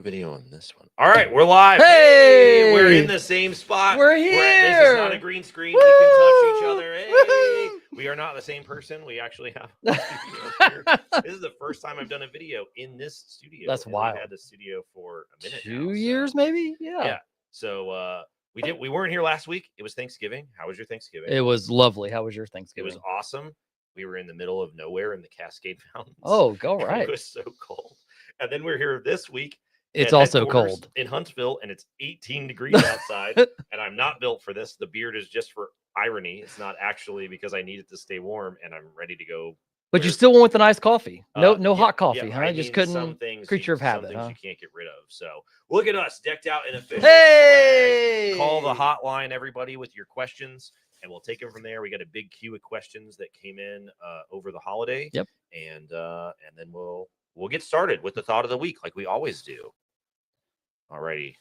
Video on this one. All right, we're live. Hey! We're in the same spot. We're here. This is not a green screen. We can touch each other. Hey! We are not the same person. We actually have a studio here. This is the first time I've done a video in this studio. That's wild. I've had the studio for a minute now. 2 years, maybe. Yeah. So we weren't here last week. It was Thanksgiving. How was your Thanksgiving? It was lovely. How was your It Thanksgiving? was awesome. We were in the middle of nowhere in the Cascade Mountains. Oh, go right. It was so cold. And then we're here this week. It's also cold in Huntsville, and it's 18 degrees outside. And I'm not built for this. The beard is just for irony. It's not actually because I need it to stay warm, and I'm ready to go. But you still went with the nice coffee. No Yeah, hot coffee, yeah, huh? I Just mean, couldn't. some things Creature of habit, some things huh? you can't get rid of. So look at us, decked out in official Hey! swag. Call the hotline, everybody, with your questions, and we'll take them from there. We got a big queue of questions that came in over the holiday. Yep. And then we'll get started with the thought of the week, like we always do. Alrighty.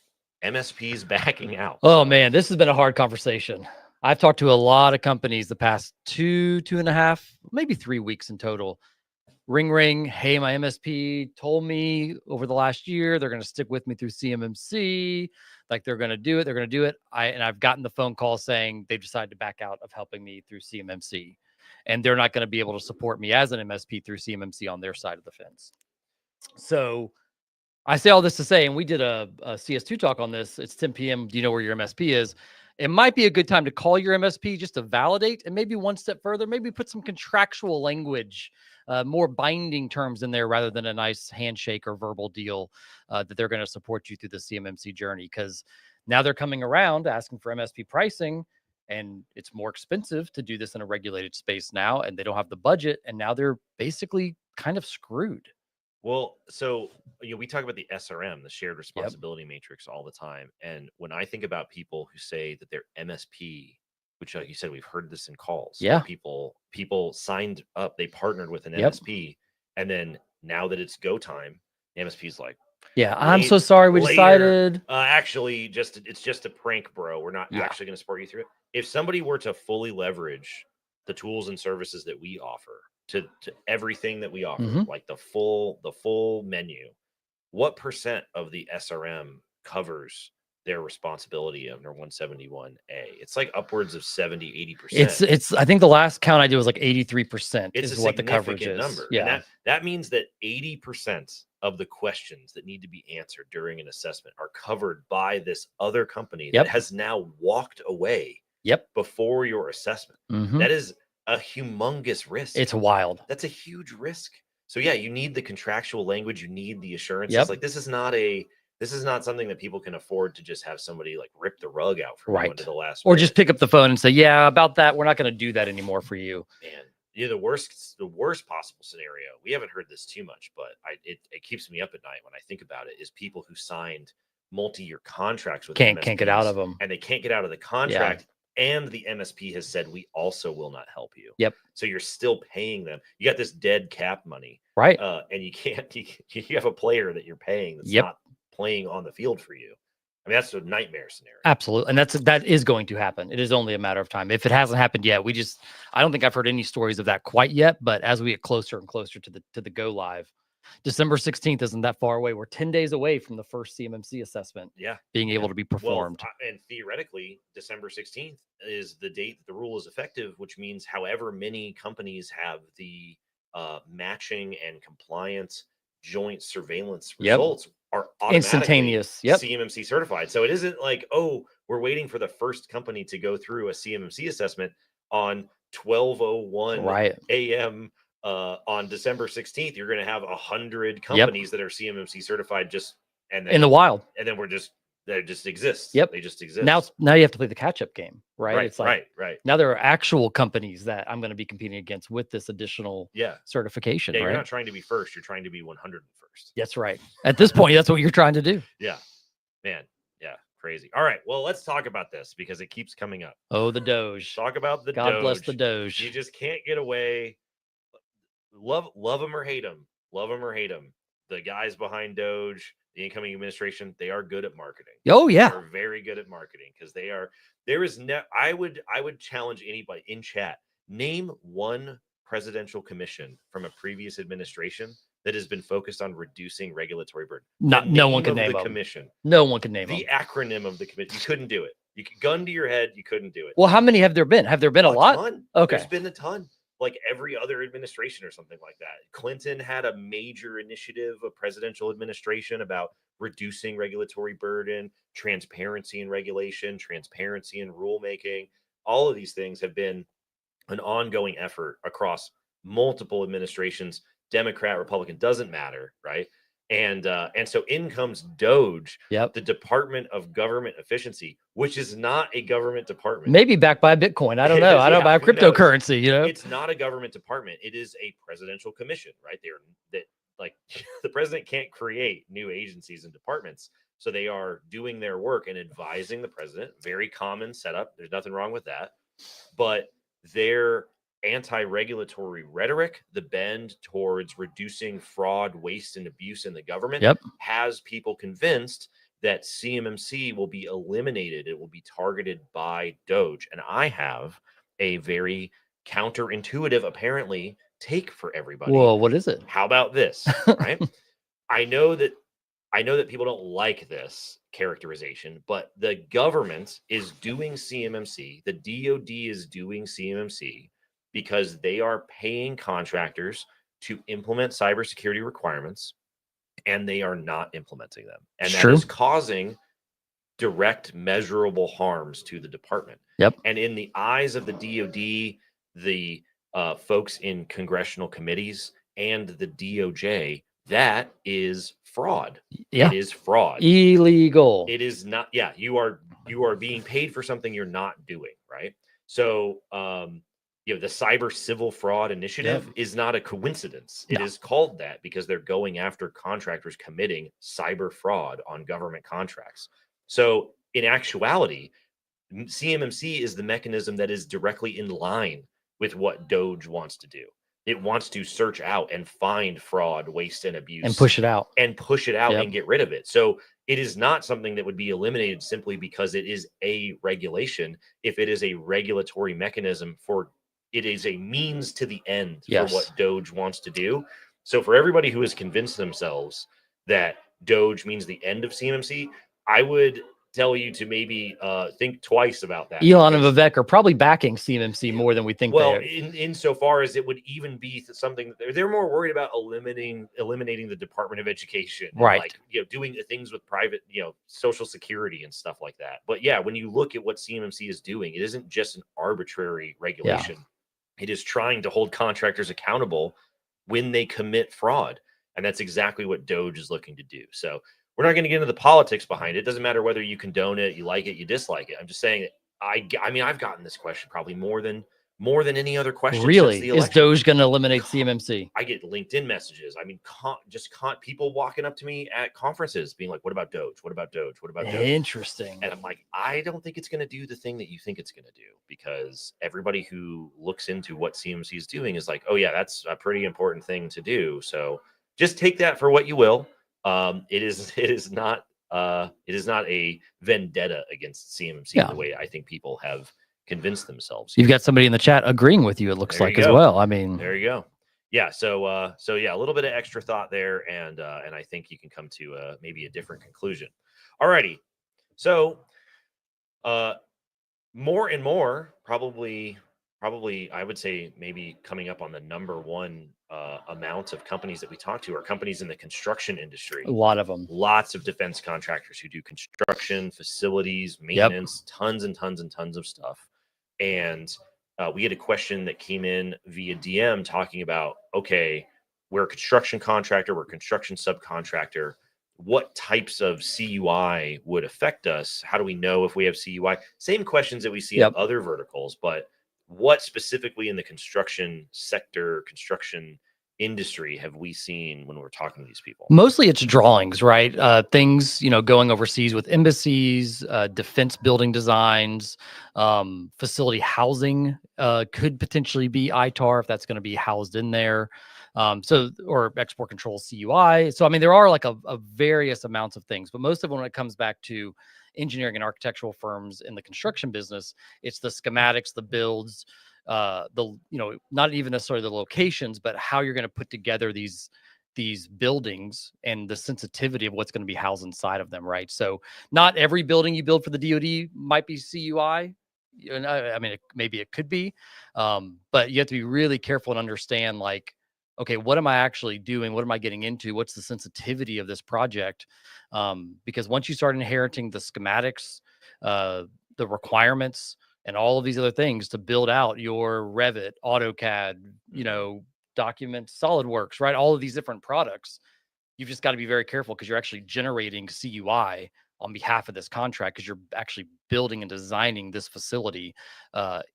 MSP's backing out. Oh man, this has been a hard conversation. I've talked to a lot of companies the past 2.5, maybe 3 weeks in total. Ring. Hey, my MSP told me over the last year they're going to stick with me through CMMC. Like they're going to do it. They're going to do it. I've gotten the phone call saying they've decided to back out of helping me through CMMC, and they're not going to be able to support me as an MSP through CMMC on their side of the fence. So I say all this to say, and we did a CS2 talk on this. It's 10 p.m. Do you know where your MSP is? It might be a good time to call your MSP just to validate, and maybe one step further, maybe put some contractual language, more binding terms in there rather than a nice handshake or verbal deal that they're going to support you through the CMMC journey. Because now they're coming around asking for MSP pricing, and it's more expensive to do this in a regulated space now, and they don't have the budget, and now they're basically kind of screwed. Well, so we talk about the SRM, the shared responsibility matrix, all the time. And when I think about people who say that they're MSP, which, like you said, we've heard this in calls. Yeah. People signed up, they partnered with an Yep. MSP, and then now that it's go time, the MSP's like, yeah, I'm so sorry. We decided. Actually, it's just a prank, bro. We're not Yeah. actually going to support you through it. If somebody were to fully leverage the tools and services that we offer to everything that we offer, like the full menu, what percent of the SRM covers their responsibility under 171A? It's like upwards of 70-80%. It's I think the last count I did was like 83% It's is a what the coverage significant is. number. Yeah. And that means that 80% of the questions that need to be answered during an assessment are covered by this other company that has now walked away before your assessment. That is a humongous risk. It's wild. That's a huge risk. So yeah, you need the contractual language, you need the assurances. Like this is not something that people can afford to just have somebody like rip the rug out from you into the last or minute. just pick up the phone and say, yeah, about that, we're not going to do that anymore for you. Man, the worst possible scenario, we haven't heard this too much, but it keeps me up at night when I think about it, is people who signed multi-year contracts with can't get out of them, and they can't get out of the contract. And the MSP has said, we also will not help you. Yep. So you're still paying them. You got this dead cap money. Right. And you can't, you have a player that you're paying that's not playing on the field for you. I mean, that's a nightmare scenario. Absolutely. And that is going to happen. It is only a matter of time. If it hasn't happened yet, I don't think I've heard any stories of that quite yet, but as we get closer and closer to the go live, December 16th isn't that far away. We're 10 days away from the first CMMC assessment being able to be performed. Well, and theoretically, December 16th is the date that the rule is effective, which means however many companies have the matching and compliance joint surveillance results are instantaneous, CMMC certified. So it isn't like, oh, we're waiting for the first company to go through a CMMC assessment on 12:01 a.m. On December 16th. You're going to have 100 companies that are CMMC certified and then, in the wild, and then they just exist. They just exist. Now you have to play the catch-up game, right? It's like right. Now there are actual companies that I'm going to be competing against with this additional certification. You're not trying to be first, you're trying to be 101st. That's right. At this point, that's what you're trying to do. Yeah, man. Yeah, crazy. All right, well, let's talk about this because it keeps coming up. Oh, the Doge. Talk about the God Doge. bless the Doge. You just can't get away. Love them or hate them. Love them or hate them. The guys behind Doge, the incoming administration, they are good at marketing. Oh yeah, they're very good at marketing because they are. I would challenge anybody in chat. Name one presidential commission from a previous administration that has been focused on reducing regulatory burden. No one can name the them. commission. No one can name the them. acronym of the commission. You couldn't do it. You could gun to your head. You couldn't do it. Well, how many have there been? Have there been a lot? Ton. Okay. There's been a ton. Like every other administration or something like that. Clinton had a major initiative, a presidential administration about reducing regulatory burden, transparency in regulation, transparency in rulemaking. All of these things have been an ongoing effort across multiple administrations, Democrat, Republican, doesn't matter, right? And so in comes DOGE, the Department of Government Efficiency, which is not a government department. Maybe backed by Bitcoin. I don't know. I don't know about cryptocurrency, you know? It's not a government department. It is a presidential commission, right? Like the president can't create new agencies and departments. So they are doing their work and advising the president. Very common setup. There's nothing wrong with that. But their anti-regulatory rhetoric, the bend towards reducing fraud, waste, and abuse in the government has people convinced that CMMC will be eliminated. It will be targeted by DOGE. And I have a very counterintuitive, apparently, take for everybody. Whoa, what is it? How about this? Right? I know that people don't like this characterization, but the government is doing CMMC. The DoD is doing CMMC because they are paying contractors to implement cybersecurity requirements, and they are not implementing them. And that is causing direct measurable harms to the department. And in the eyes of the DoD, the folks in congressional committees, and the DOJ, that is fraud. It is fraud. Illegal. It is not. Yeah, you are being paid for something you're not doing, right? So the Cyber Civil Fraud Initiative is not a coincidence. It is called that because they're going after contractors committing cyber fraud on government contracts. So in actuality, CMMC is the mechanism that is directly in line with what DOGE wants to do. It wants to search out and find fraud, waste, and abuse, and push it out and get rid of it. So it is not something that would be eliminated simply because it is a regulation. If it is a regulatory mechanism it is a means to the end for what DOGE wants to do. So for everybody who has convinced themselves that DOGE means the end of CMMC, I would tell you to maybe think twice about that. Elon and Vivek are probably backing CMMC more than we think. Well, insofar as it would even be something that they're more worried about eliminating the Department of Education, right? Like doing things with private, Social Security and stuff like that. But yeah, when you look at what CMMC is doing, it isn't just an arbitrary regulation. It is trying to hold contractors accountable when they commit fraud, and that's exactly what DOGE is looking to do. So we're not going to get into the politics behind it. It doesn't matter whether you condone it, you like it, you dislike it. I'm just saying that I mean, I've gotten this question probably more than any other question. Really? Is DOGE going to eliminate CMMC? I get LinkedIn messages. I mean, people walking up to me at conferences being like, what about DOGE? What about DOGE? What about DOGE? Interesting. And I'm like, I don't think it's going to do the thing that you think it's going to do, because everybody who looks into what CMMC is doing is like, oh yeah, that's a pretty important thing to do. So just take that for what you will. It is not a vendetta against CMMC the way I think people have convinced themselves. You've got somebody in the chat agreeing with you, it looks like, as well. I mean, there you go. Yeah. So yeah, a little bit of extra thought there, and I think you can come to maybe a different conclusion. Alrighty. So more and more, probably I would say maybe coming up on the number one amount of companies that we talk to are companies in the construction industry. A lot of them. Lots of defense contractors who do construction, facilities, maintenance, tons and tons and tons of stuff. And we had a question that came in via DM talking about, okay, we're a construction contractor, we're a construction subcontractor. What types of CUI would affect us? How do we know if we have CUI? Same questions that we see in other verticals, but what specifically in the construction sector, construction industry have we seen when we're talking to these people? Mostly it's drawings, right? Things, going overseas with embassies, defense building designs, facility housing could potentially be ITAR if that's going to be housed in there. Or export control CUI. So, I mean, there are like a various amounts of things, but most of when it comes back to engineering and architectural firms in the construction business, it's the schematics, the builds, not even necessarily the locations, but how you're going to put together these these buildings and the sensitivity of what's going to be housed inside of them, right? So not every building you build for the DoD might be CUI. And I mean, maybe it could be, but you have to be really careful and understand, like, okay, what am I actually doing? What am I getting into? What's the sensitivity of this project? Because once you start inheriting the schematics, the requirements, and all of these other things to build out your Revit, AutoCAD, documents, SolidWorks, right? All of these different products, you've just got to be very careful because you're actually generating CUI on behalf of this contract, because you're actually building and designing this facility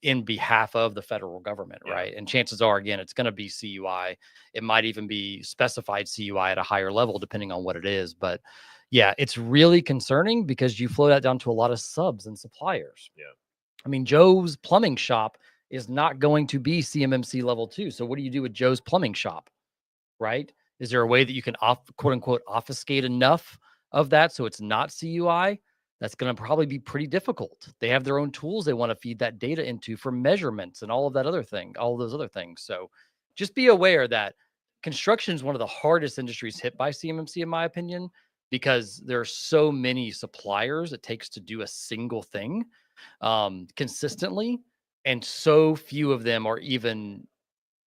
in behalf of the federal government, right? And chances are, again, it's going to be CUI. It might even be specified CUI at a higher level, depending on what it is. But yeah, it's really concerning because you flow that down to a lot of subs and suppliers. Yeah. I mean, Joe's plumbing shop is not going to be CMMC level 2. So what do you do with Joe's plumbing shop, right? Is there a way that you can quote unquote obfuscate enough of that so it's not CUI? That's going to probably be pretty difficult. They have their own tools they want to feed that data into for measurements and all of those other things. So just be aware that construction is one of the hardest industries hit by CMMC, in my opinion, because there are so many suppliers it takes to do a single thing consistently, and so few of them are even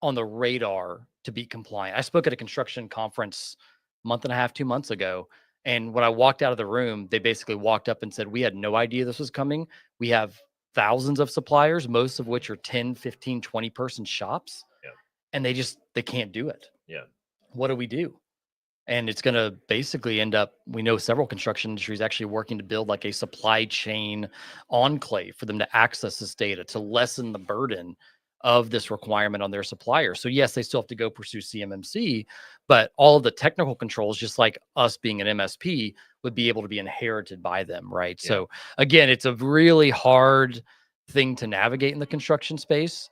on the radar to be compliant. I spoke at a construction conference a month and a half, 2 months ago. And when I walked out of the room, they basically walked up and said, we had no idea this was coming. We have thousands of suppliers, most of which are 10, 15, 20 person shops. Yeah. And they can't do it. Yeah. What do we do? And it's going to basically end up, we know several construction industries actually working to build like a supply chain enclave for them to access this data to lessen the burden of this requirement on their suppliers. So yes, they still have to go pursue CMMC, but all of the technical controls, just like us being an MSP, would be able to be inherited by them, right? Yeah. So again, it's a really hard thing to navigate in the construction space.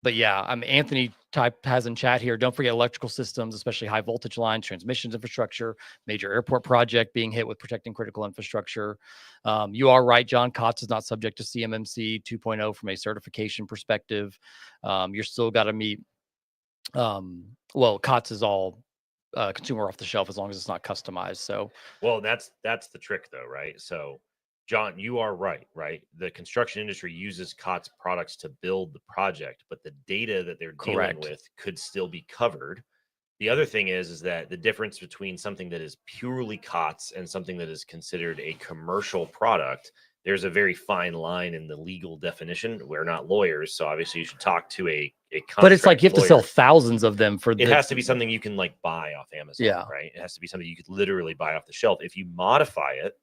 But yeah, Anthony type has in chat here. Don't forget electrical systems, especially high voltage lines, transmissions infrastructure, major airport project being hit with protecting critical infrastructure. You are right, John. COTS is not subject to CMMC 2.0 from a certification perspective. You're still got to meet. COTS is all consumer off the shelf as long as it's not customized. So, well, that's the trick, though, right? So, John, you are right? The construction industry uses COTS products to build the project, but the data that they're dealing with could still be covered. The other thing is that the difference between something that is purely COTS and something that is considered a commercial product, there's a very fine line in the legal definition. We're not lawyers, so obviously you should talk to a but it's like you have to sell thousands of them for it has to be something you can like buy off Amazon, right? It has to be something you could literally buy off the shelf. If you modify it,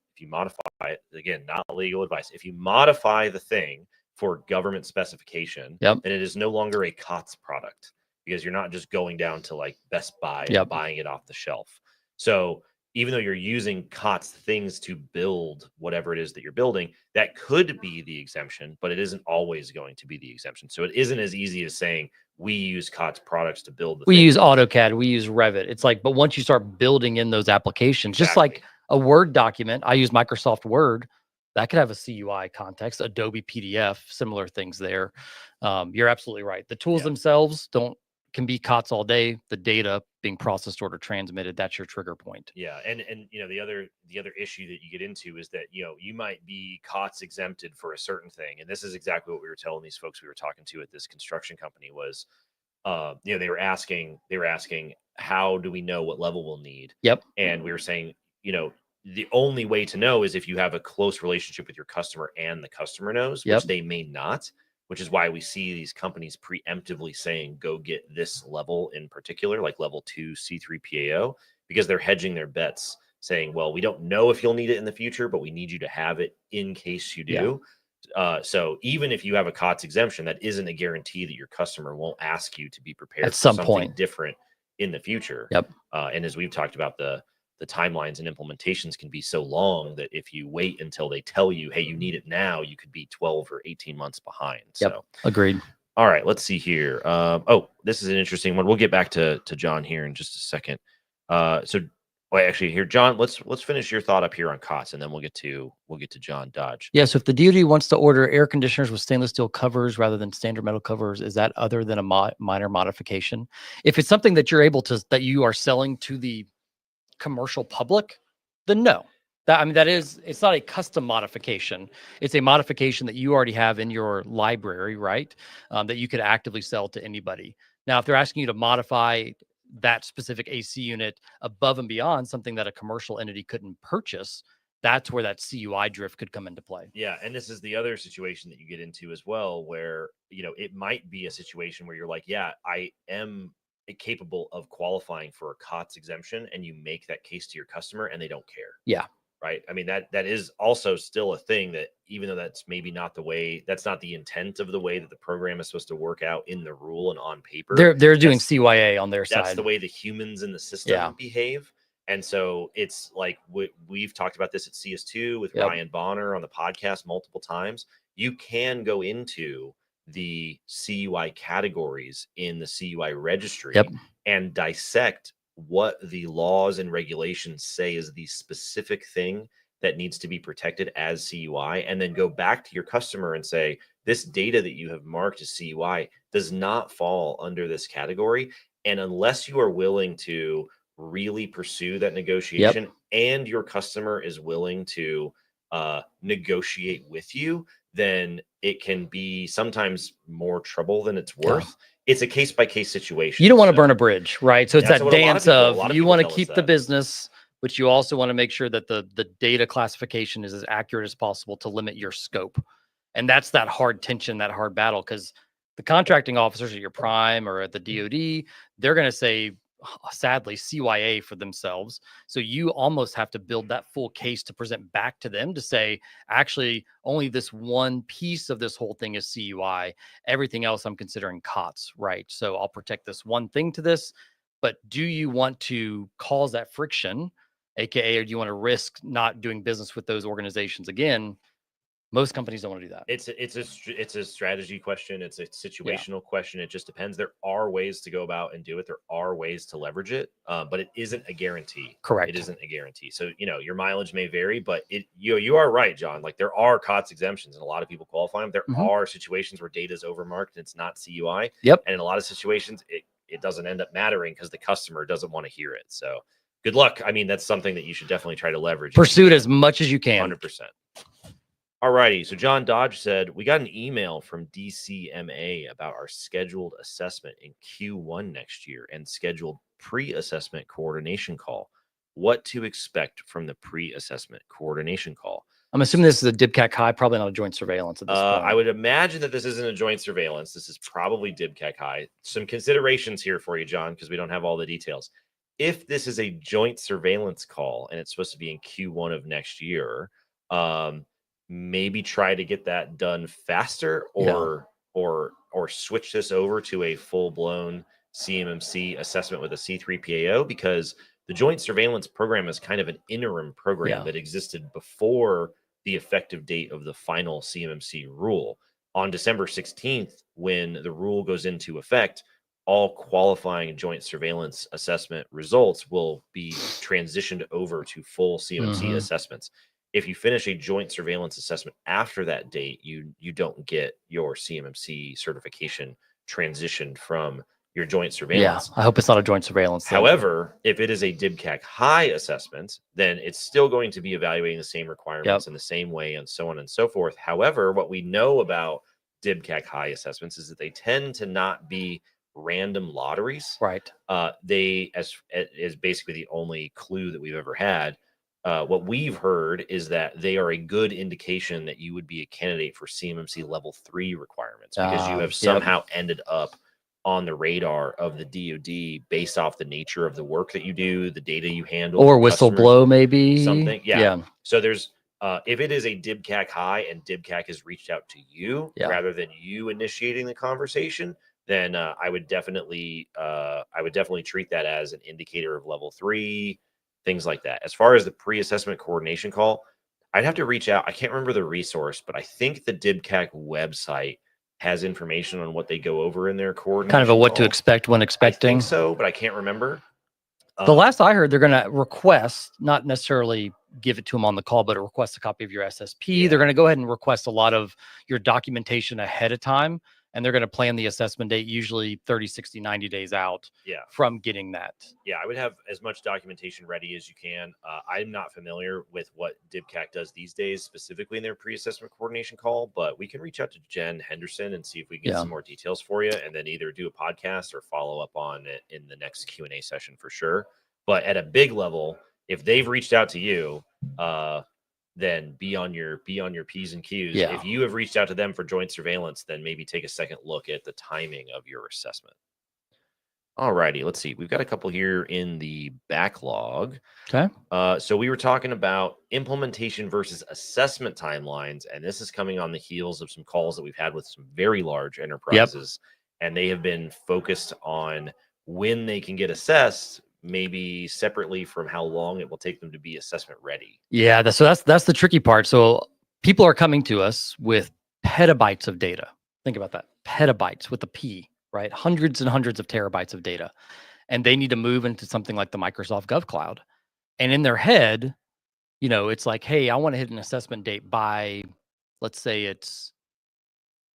again, not legal advice. If you modify the thing for government specification, then it is no longer a COTS product, because you're not just going down to like Best Buy and buying it off the shelf. So even though you're using COTS things to build whatever it is that you're building, that could be the exemption, but it isn't always going to be the exemption. So it isn't as easy as saying we use COTS products to build the thing. Use AutoCAD, we use Revit. It's like, but once you start building in those applications, just like a Word document, I use Microsoft Word. That could have a CUI context, Adobe PDF, similar things there. You're absolutely right. The tools themselves can be COTS all day. The data being processed or transmitted, that's your trigger point. Yeah, and the other issue that you get into is that you might be COTS exempted for a certain thing, and this is exactly what we were telling these folks we were talking to at this construction company was, they were asking how do we know what level we'll need? And we were saying, the only way to know is if you have a close relationship with your customer and the customer knows, which they may not, which is why we see these companies preemptively saying, go get this level in particular, like level 2 C3 PAO, because they're hedging their bets, saying, well, we don't know if you'll need it in the future, but we need you to have it in case you do. So even if you have a COTS exemption, that isn't a guarantee that your customer won't ask you to be prepared at some for something point different in the future. And as we've talked about, the timelines and implementations can be so long that if you wait until they tell you, hey, you need it now, you could be 12 or 18 months behind. So agreed. All right, let's see here. This is an interesting one. We'll get back to John here in just a second. So Well, actually, here, John, let's finish your thought up here on COTS, and then we'll get to John Dodge. Yeah. So if the DoD wants to order air conditioners with stainless steel covers rather than standard metal covers, is that other than a minor modification? If it's something that you're able to that you are selling to the commercial public, then no. It's not a custom modification. It's a modification that you already have in your library, right? That you could actively sell to anybody. Now, if they're asking you to modify that specific AC unit above and beyond something that a commercial entity couldn't purchase, that's where that CUI drift could come into play. Yeah, and this is the other situation that you get into as well, where it might be a situation where you're like, yeah, I am capable of qualifying for a COTS exemption, and you make that case to your customer, and they don't care. Yeah. Right. I mean, that is also still a thing that, even though that's maybe not the way, that's not the intent of the way that the program is supposed to work out in the rule and on paper. They're doing CYA on their side. That's the way the humans in the system behave. And so it's like we've talked about this at CS2 with Ryan Bonner on the podcast multiple times. You can go into the CUI categories in the CUI registry and dissect what the laws and regulations say is the specific thing that needs to be protected as CUI, and then go back to your customer and say, this data that you have marked as CUI does not fall under this category. And unless you are willing to really pursue that negotiation and your customer is willing to negotiate with you, then it can be sometimes more trouble than it's worth. It's a case-by-case situation. You don't want to burn a bridge, right? So it's that dance of you want to keep the business, but you also want to make sure that the data classification is as accurate as possible to limit your scope. And that's that hard tension, that hard battle, because the contracting officers at your prime or at the DoD, they're going to say, sadly, CYA for themselves. So you almost have to build that full case to present back to them to say, actually, only this one piece of this whole thing is CUI. Everything else I'm considering COTS, right? So I'll protect this one thing to this. But do you want to cause that friction, AKA, or do you want to risk not doing business with those organizations again? Most companies don't want to do that. It's a strategy question. It's a situational question. It just depends. There are ways to go about and do it. There are ways to leverage it, but it isn't a guarantee. Correct. It isn't a guarantee. So your mileage may vary, but you are right, John. Like, there are COTS exemptions, and a lot of people qualify them. There are situations where data is overmarked and it's not CUI. Yep. And in a lot of situations, it doesn't end up mattering because the customer doesn't want to hear it. So good luck. I mean, that's something that you should definitely try to leverage. Pursue it as much as you can. 100%. All righty. So John Dodge said, we got an email from DCMA about our scheduled assessment in Q1 next year and scheduled pre-assessment coordination call. What to expect from the pre-assessment coordination call? I'm assuming this is a DIBCAC high, probably not a joint surveillance at this point. I would imagine that this isn't a joint surveillance. This is probably DIBCAC high. Some considerations here for you, John, because we don't have all the details. If this is a joint surveillance call and it's supposed to be in Q1 of next year, maybe try to get that done faster, or switch this over to a full-blown CMMC assessment with a C3PAO, because the joint surveillance program is kind of an interim program that existed before the effective date of the final CMMC rule. On December 16th, when the rule goes into effect, all qualifying joint surveillance assessment results will be transitioned over to full CMMC assessments. If you finish a joint surveillance assessment after that date, you don't get your CMMC certification transitioned from your joint surveillance. Yeah, I hope it's not a joint surveillance. However, if it is a DIBCAC high assessment, then it's still going to be evaluating the same requirements in the same way, and so on and so forth. However, what we know about DIBCAC high assessments is that they tend to not be random lotteries. Right. They, as is basically the only clue that we've ever had. What we've heard is that they are a good indication that you would be a candidate for CMMC level 3 requirements, because you have somehow ended up on the radar of the DoD based off the nature of the work that you do, the data you handle, or whistleblow, maybe something. Yeah. So there's, if it is a DIBCAC high and DIBCAC has reached out to you rather than you initiating the conversation, then I would definitely treat that as an indicator of level 3. Things like that. As far as the pre-assessment coordination call, I'd have to reach out. I can't remember the resource, but I think the DIBCAC website has information on what they go over in their coordination. Kind of a what to expect when expecting. I think so, but I can't remember. The last I heard, they're going to request, not necessarily give it to them on the call, but request a copy of your SSP. Yeah. They're going to go ahead and request a lot of your documentation ahead of time. And they're going to plan the assessment date usually 30, 60, 90 days out from getting that. Yeah, I would have as much documentation ready as you can. I'm not familiar with what DIBCAC does these days, specifically in their pre-assessment coordination call, but we can reach out to Jen Henderson and see if we can get some more details for you, and then either do a podcast or follow up on it in the next Q&A session for sure. But at a big level, if they've reached out to you, then be on your P's and Q's. Yeah. If you have reached out to them for joint surveillance, then maybe take a second look at the timing of your assessment. All righty, let's see. We've got a couple here in the backlog. Okay. So we were talking about implementation versus assessment timelines, and this is coming on the heels of some calls that we've had with some very large enterprises, and they have been focused on when they can get assessed, maybe separately from how long it will take them to be assessment ready. Yeah, that's the tricky part. So people are coming to us with petabytes of data. Think about that. Petabytes with a P, right? Hundreds and hundreds of terabytes of data. And they need to move into something like the Microsoft Gov Cloud. And in their head, you know, it's like, hey, I want to hit an assessment date by, let's say it's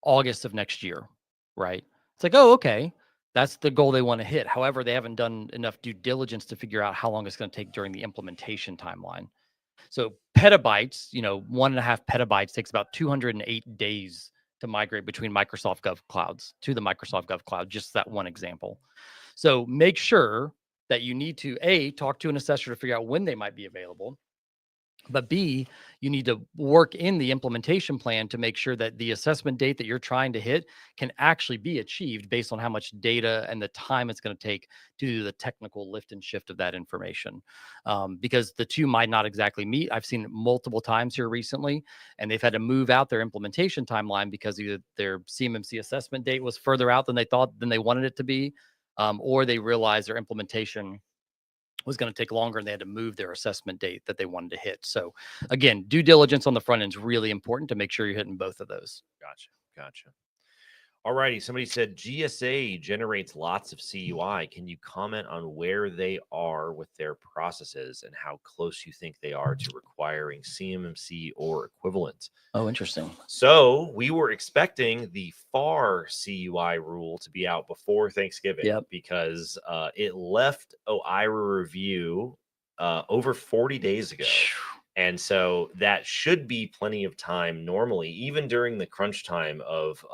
August of next year, right? It's like, oh, okay. That's the goal they want to hit. However, they haven't done enough due diligence to figure out how long it's going to take during the implementation timeline. So petabytes, you know, 1.5 petabytes takes about 208 days to migrate between Microsoft Gov clouds to the Microsoft Gov cloud, just that one example. So make sure that you need to talk to an assessor to figure out when they might be available. But B, you need to work in the implementation plan to make sure that the assessment date that you're trying to hit can actually be achieved based on how much data and the time it's going to take to do the technical lift and shift of that information. Because the two might not exactly meet. I've seen it multiple times here recently, and they've had to move out their implementation timeline because either their CMMC assessment date was further out than they wanted it to be, or they realized their implementation was going to take longer and they had to move their assessment date that they wanted to hit. So again, due diligence on the front end is really important to make sure you're hitting both of those. Gotcha. All righty. Somebody said GSA generates lots of CUI. Can you comment on where they are with their processes and how close you think they are to requiring CMMC or equivalent? Oh, interesting. So we were expecting the FAR CUI rule to be out before Thanksgiving because it left OIRA review over 40 days ago. And so that should be plenty of time normally, even during the crunch time of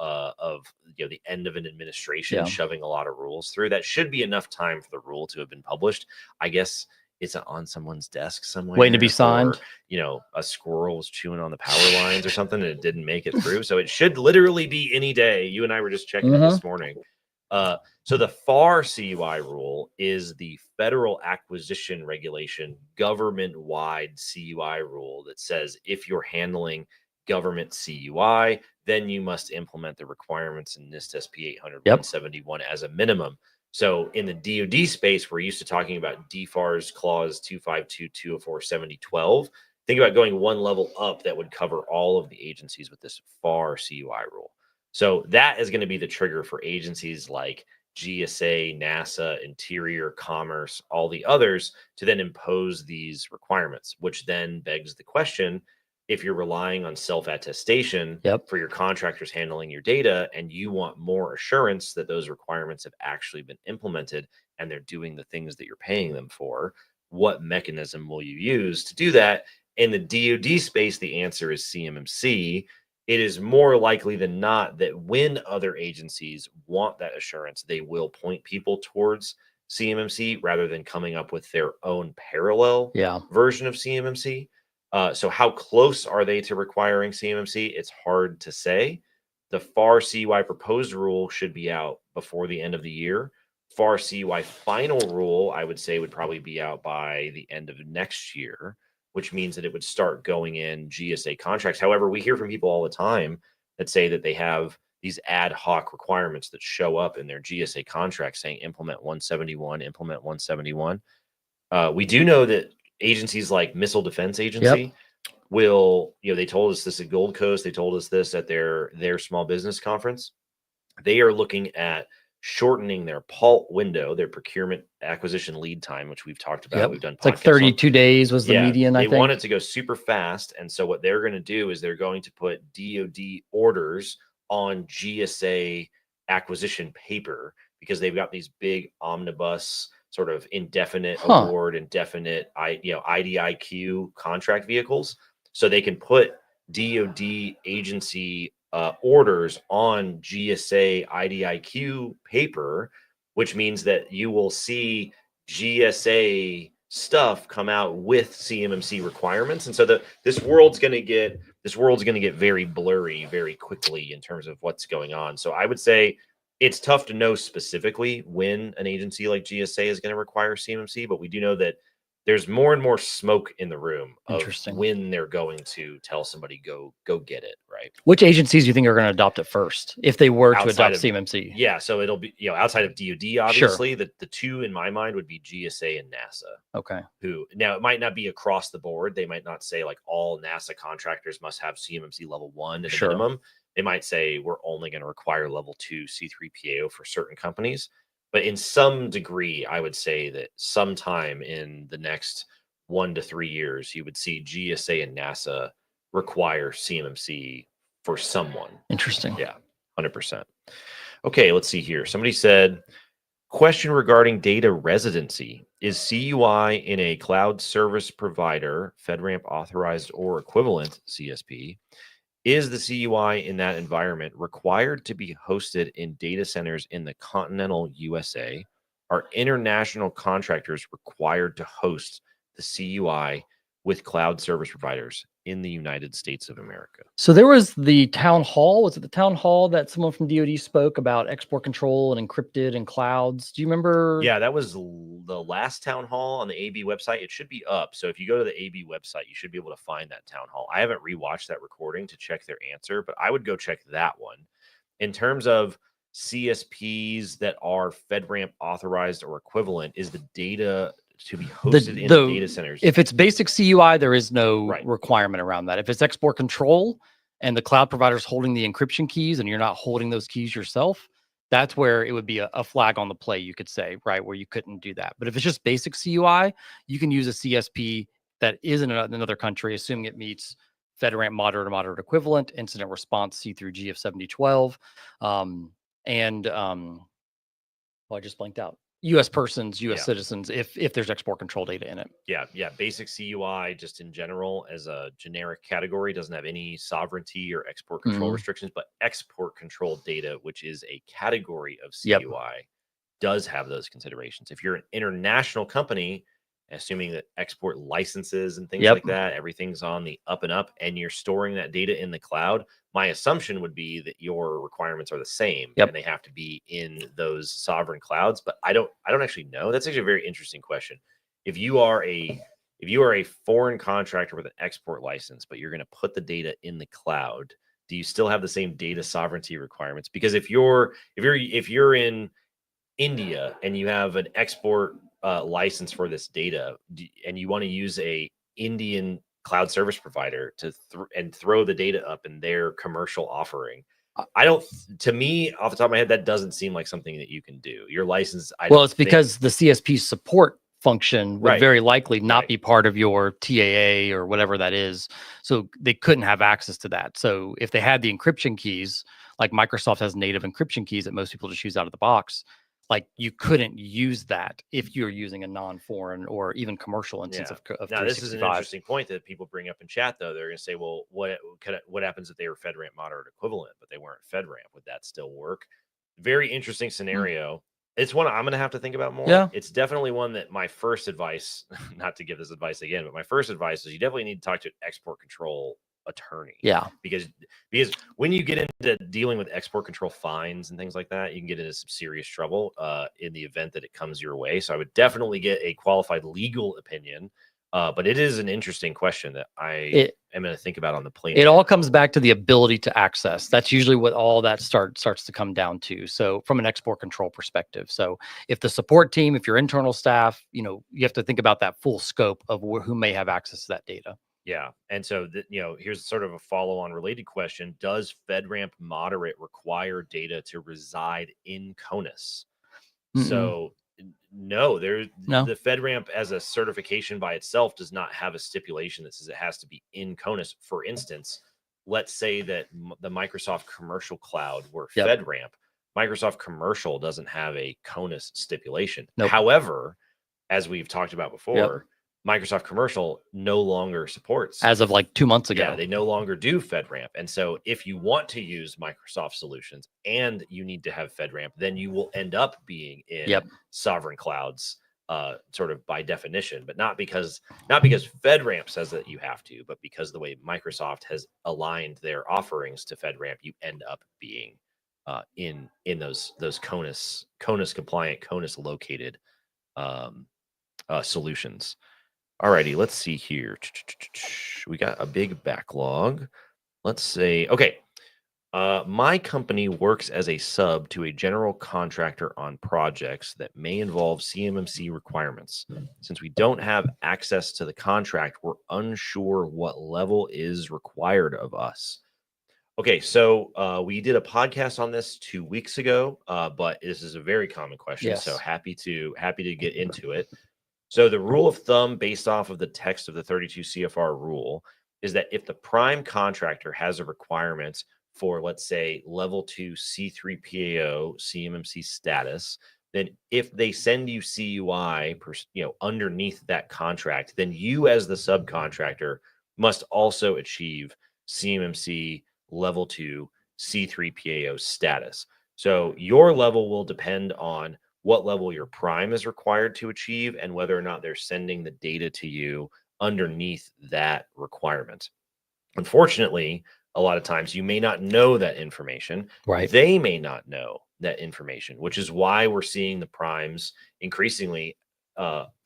the end of an administration shoving a lot of rules through. That should be enough time for the rule to have been published. I guess it's on someone's desk somewhere, waiting to be signed. Or, you know, a squirrel was chewing on the power lines or something and it didn't make it through. So it should literally be any day. You and I were just checking it this morning. So the FAR CUI rule is the Federal Acquisition Regulation government-wide CUI rule that says if you're handling government CUI, then you must implement the requirements in NIST SP 800-171 as a minimum. So in the DoD space, we're used to talking about DFARS clause 252, 204, 7012. Think about going one level up that would cover all of the agencies with this FAR CUI rule. So that is going to be the trigger for agencies like GSA, NASA, Interior, Commerce, all the others to then impose these requirements, which then begs the question, if you're relying on self-attestation for your contractors handling your data and you want more assurance that those requirements have actually been implemented and they're doing the things that you're paying them for, what mechanism will you use to do that? In the DoD space, the answer is CMMC. It is more likely than not that when other agencies want that assurance, they will point people towards CMMC rather than coming up with their own parallel version of CMMC. So how close are they to requiring CMMC? It's hard to say. The FAR CUI proposed rule should be out before the end of the year. FAR CUI final rule, I would say, would probably be out by the end of next year, which means that it would start going in GSA contracts. However, we hear from people all the time that say that they have these ad hoc requirements that show up in their GSA contracts saying implement 171, implement 171. We do know that agencies like Missile Defense Agency will, they told us this at Gold Coast. They told us this at their small business conference. They are looking at shortening their PALT window, their procurement acquisition lead time, which we've talked about. Yep. We've done It's like podcasts 32 days was the median, I they think. want it to go super fast. And so what they're going to do is they're going to put DoD orders on GSA acquisition paper, because they've got these big omnibus sort of indefinite award, indefinite IDIQ contract vehicles. So they can put DoD agency orders on GSA IDIQ paper, which means that you will see GSA stuff come out with CMMC requirements. And so this world's going to get very blurry very quickly in terms of what's going on. So I would say it's tough to know specifically when an agency like GSA is going to require CMMC, but we do know that there's more and more smoke in the room of when they're going to tell somebody go get it, right? Which agencies do you think are going to adopt it first if they were to adopt CMMC? Yeah, so it'll be, outside of DoD, obviously. Sure. The two in my mind would be GSA and NASA. Okay. Who now, it might not be across the board. They might not say like all NASA contractors must have CMMC level 1 at a minimum. They might say we're only going to require level 2 C3PAO for certain companies. But in some degree, I would say that sometime in the next 1 to 3 years, you would see GSA and NASA require CMMC for someone. Interesting. Yeah, 100%. Okay, let's see here. Somebody said, question regarding data residency. Is CUI in a cloud service provider, FedRAMP authorized or equivalent CSP? Is the CUI in that environment required to be hosted in data centers in the continental USA? Are international contractors required to host the CUI with cloud service providers in the United States of America? So there was the town hall. Was it the town hall that someone from DoD spoke about export control and encrypted and clouds? Do you remember? Yeah, that was the last town hall on the AB website. It should be up. So if you go to the AB website, you should be able to find that town hall. I haven't rewatched that recording to check their answer, but I would go check that one. In terms of CSPs that are FedRAMP authorized or equivalent, is the data to be hosted in the data centers? If it's basic CUI, there is no requirement around that. If it's export control and the cloud provider is holding the encryption keys and you're not holding those keys yourself, that's where it would be a flag on the play, you could say, right, where you couldn't do that. But if it's just basic CUI, you can use a CSP that is in another country, assuming it meets FedRAMP moderate or moderate equivalent, incident response C through G of 7012, I just blanked out. U.S. persons, U.S. citizens, if there's export control data in it. Yeah. Basic CUI, just in general, as a generic category, doesn't have any sovereignty or export control restrictions, but export control data, which is a category of CUI, does have those considerations. If you're an international company, assuming that export licenses and things like that, everything's on the up and up, and you're storing that data in the cloud, my assumption would be that your requirements are the same and they have to be in those sovereign clouds. But I don't actually know. That's actually a very interesting question. If you are a foreign contractor with an export license, but you're going to put the data in the cloud, do you still have the same data sovereignty requirements? Because if you're in India and you have an export license for this data, and you want to use a Indian cloud service provider to throw the data up in their commercial offering, to me, off the top of my head, that doesn't seem like something that you can do. Your license, it's because the CSP support function would very likely not be part of your TAA or whatever that is. So they couldn't have access to that. So if they had the encryption keys, like Microsoft has native encryption keys that most people just use out of the box, like you couldn't use that if you're using a non-foreign or even commercial instance of Now, this is an interesting point that people bring up in chat, though. They're going to say, well, what happens if they were FedRAMP moderate equivalent, but they weren't FedRAMP? Would that still work? Very interesting scenario. It's one I'm going to have to think about more. Yeah. It's definitely one that my first advice, not to give this advice again, but my first advice is you definitely need to talk to an export control attorney. Yeah. Because when you get into dealing with export control fines and things like that, you can get into some serious trouble in the event that it comes your way. So I would definitely get a qualified legal opinion. But it is an interesting question that I am going to think about on the plane. It all comes back to the ability to access. That's usually what all that starts to come down to. So from an export control perspective. So if the support team, if your internal staff, you have to think about that full scope of who may have access to that data. Yeah. And so, here's sort of a follow-on related question. Does FedRAMP moderate require data to reside in CONUS? So no, the FedRAMP as a certification by itself does not have a stipulation that says it has to be in CONUS. For instance, let's say that the Microsoft Commercial Cloud were FedRAMP. Microsoft Commercial doesn't have a CONUS stipulation. However, as we've talked about before, Microsoft Commercial no longer supports, as of like 2 months ago. Yeah, they no longer do FedRAMP. And so if you want to use Microsoft solutions and you need to have FedRAMP, then you will end up being in sovereign clouds, sort of by definition, but not because FedRAMP says that you have to, but because the way Microsoft has aligned their offerings to FedRAMP, you end up being in those CONUS compliant, CONUS located solutions. Alrighty, let's see here. We got a big backlog. Let's say, okay. My company works as a sub to a general contractor on projects that may involve CMMC requirements. Since we don't have access to the contract, we're unsure what level is required of us. Okay, so we did a podcast on this 2 weeks ago, but this is a very common question. So happy to get into it. So the rule of thumb based off of the text of the 32 CFR rule is that if the prime contractor has a requirement for, let's say, level 2 C3PAO CMMC status, then if they send you CUI, underneath that contract, then you as the subcontractor must also achieve CMMC level 2 C3PAO status. So your level will depend on what level your prime is required to achieve and whether or not they're sending the data to you underneath that requirement. Unfortunately, a lot of times you may not know that information. Right. They may not know that information, which is why we're seeing the primes increasingly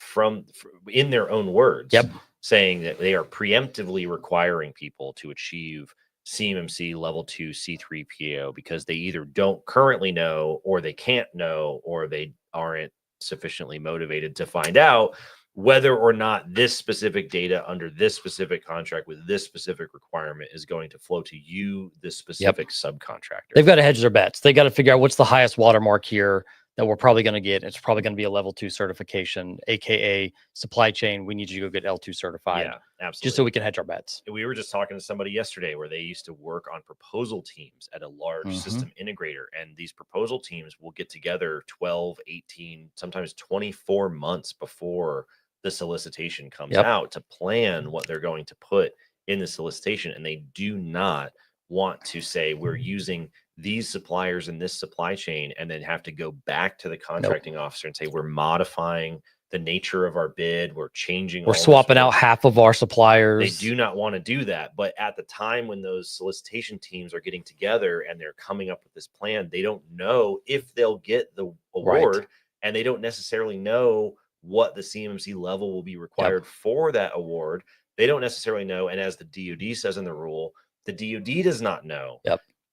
from in their own words saying that they are preemptively requiring people to achieve CMMC level 2 C3PAO because they either don't currently know, or they can't know, or they aren't sufficiently motivated to find out whether or not this specific data under this specific contract with this specific requirement is going to flow to you, this specific subcontractor. They've got to hedge their bets. They got to figure out what's the highest watermark here that we're probably going to get. It's probably going to be a level 2 certification, AKA supply chain. We need you to go get L2 certified. Yeah, absolutely. Just so we can hedge our bets. We were just talking to somebody yesterday where they used to work on proposal teams at a large system integrator. And these proposal teams will get together 12, 18, sometimes 24 months before the solicitation comes out to plan what they're going to put in the solicitation. And they do not want to say we're using these suppliers in this supply chain and then have to go back to the contracting officer and say we're modifying the nature of our bid, we're changing, we're swapping out half of our suppliers. They do not want to do that. But at the time when those solicitation teams are getting together and they're coming up with this plan, they don't know if they'll get the award, and they don't necessarily know what the CMMC level will be required for that award. They don't necessarily know. And as the DoD says in the rule, the DoD does not know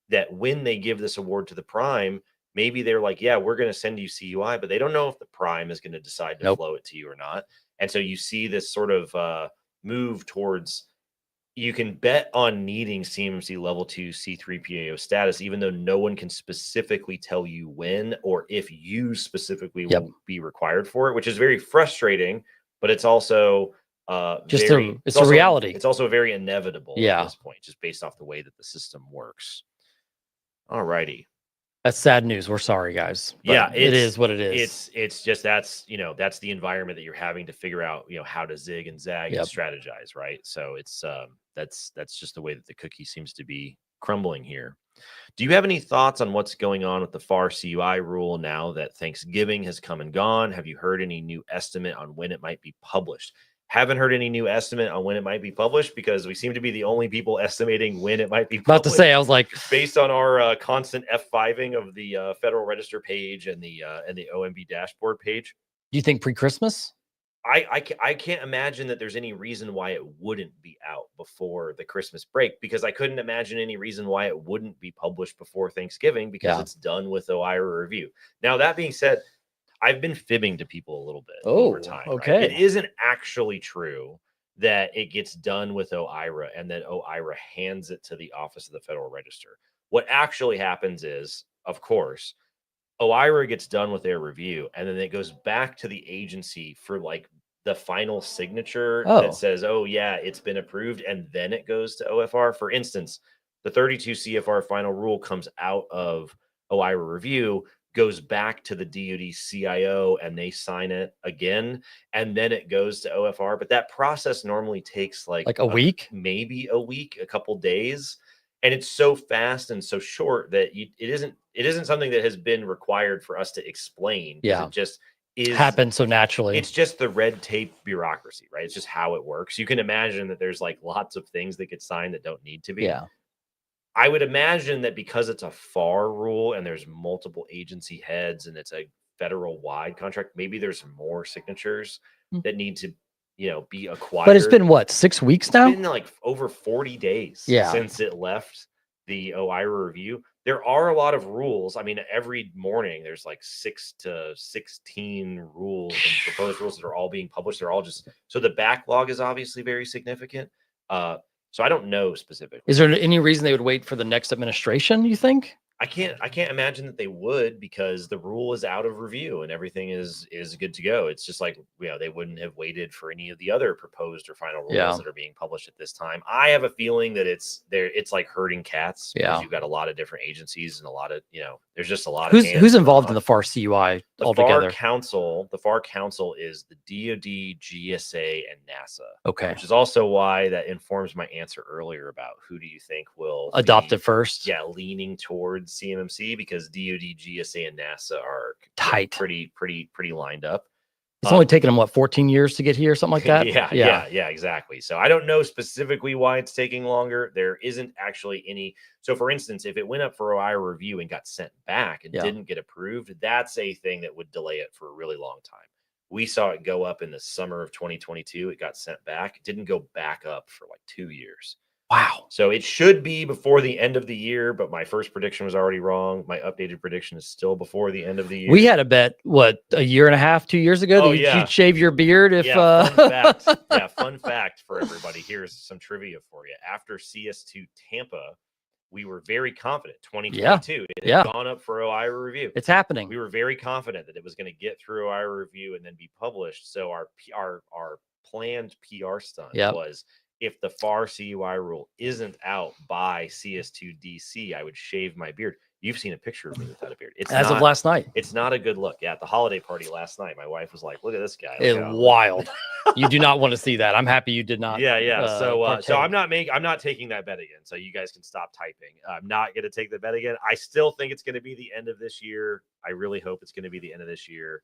that when they give this award to the prime, maybe they're like, yeah, we're going to send you CUI, but they don't know if the prime is going to decide to flow it to you or not. And so you see this sort of move towards, you can bet on needing CMMC level 2 C3PAO status, even though no one can specifically tell you when or if you specifically will be required for it, which is very frustrating, but it's also it's a reality. It's also very inevitable at this point, just based off the way that the system works. All righty. That's sad news. We're sorry, guys. Yeah, it is what it is. It's just that's the environment that you're having to figure out, how to zig and zag and strategize, right? So it's that's just the way that the cookie seems to be crumbling here. Do you have any thoughts on what's going on with the FAR CUI rule now that Thanksgiving has come and gone? Have you heard any new estimate on when it might be published? Haven't heard any new estimate on when it might be published because we seem to be the only people estimating when it might be published. About to say, I was like, based on our constant F5ing of the Federal Register page and the OMB dashboard page. Do you think pre-Christmas? I can't imagine that there's any reason why it wouldn't be out before the Christmas break, because I couldn't imagine any reason why it wouldn't be published before Thanksgiving because it's done with OIRA review. Now, that being said, I've been fibbing to people a little bit over time. Okay. Right? It isn't actually true that it gets done with OIRA and then OIRA hands it to the Office of the Federal Register. What actually happens is, of course, OIRA gets done with their review and then it goes back to the agency for like the final signature that says, oh yeah, it's been approved. And then it goes to OFR. For instance, the 32 CFR final rule comes out of OIRA review, goes back to the DoD CIO and they sign it again. And then it goes to OFR. But that process normally takes like a week, maybe a week, a couple days. And it's so fast and so short that it isn't something that has been required for us to explain. Yeah. It just happens so naturally. It's just the red tape bureaucracy, right? It's just how it works. You can imagine that there's like lots of things that get signed that don't need to be. Yeah. I would imagine that because it's a FAR rule and there's multiple agency heads and it's a federal wide contract, maybe there's more signatures that need to, be acquired. But it's been what, 6 weeks now? It's been like over 40 days since it left the OIRA review. There are a lot of rules. I mean, every morning there's like 6 to 16 rules and proposed rules that are all being published. They're all so the backlog is obviously very significant. So I don't know specifically. Is there any reason they would wait for the next administration, you think? I can't imagine that they would, because the rule is out of review and everything is good to go. It's just like, they wouldn't have waited for any of the other proposed or final rules that are being published at this time. I have a feeling that it's like herding cats, because you've got a lot of different agencies and a lot of, there's just a lot of who's involved in the FAR CUI altogether? The FAR Council is the DoD, GSA, and NASA. Okay. Which is also why that informs my answer earlier about who do you think will adopt it first? Yeah, leaning towards CMMC, because DoD, GSA, and NASA are tight, pretty lined up. It's only taken them what, 14 years to get here, something like that. Yeah, exactly. So I don't know specifically why it's taking longer. There isn't actually any. So for instance, if it went up for OIRA review and got sent back and didn't get approved, that's a thing that would delay it for a really long time. We saw it go up in the summer of 2022. It got sent back. It didn't go back up for like 2 years. Wow. So it should be before the end of the year, but my first prediction was already wrong. My updated prediction is still before the end of the year. We had a bet, what, a year and a half, 2 years ago? Oh, you'd shave your beard if... Fun fact for everybody. Here's some trivia for you. After CS2 Tampa, we were very confident, 2022, it had gone up for OIRA review. It's happening. We were very confident that it was going to get through OIRA review and then be published. So our planned PR stunt was, if the FAR CUI rule isn't out by CS2 DC, I would shave my beard. You've seen a picture of me without a beard. It's As of last night. It's not a good look. Yeah, at the holiday party last night, my wife was like, "Look at this guy." It's wild. You do not want to see that. I'm happy you did not. Yeah. So I'm not taking that bet again. So you guys can stop typing. I'm not going to take the bet again. I still think it's going to be the end of this year. I really hope it's going to be the end of this year.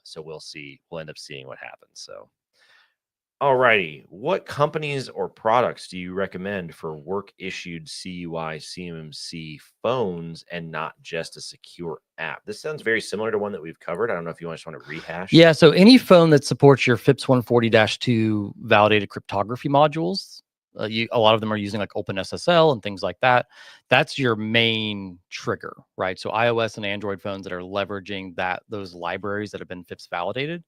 So we'll see. We'll end up seeing what happens. So. Alrighty, what companies or products do you recommend for work-issued CUI CMMC phones and not just a secure app? This sounds very similar to one that we've covered. I don't know if you just want to rehash. Yeah, so any phone that supports your FIPS 140-2 validated cryptography modules, a lot of them are using like OpenSSL and things like that. That's your main trigger, right? So iOS and Android phones that are leveraging those libraries that have been FIPS validated,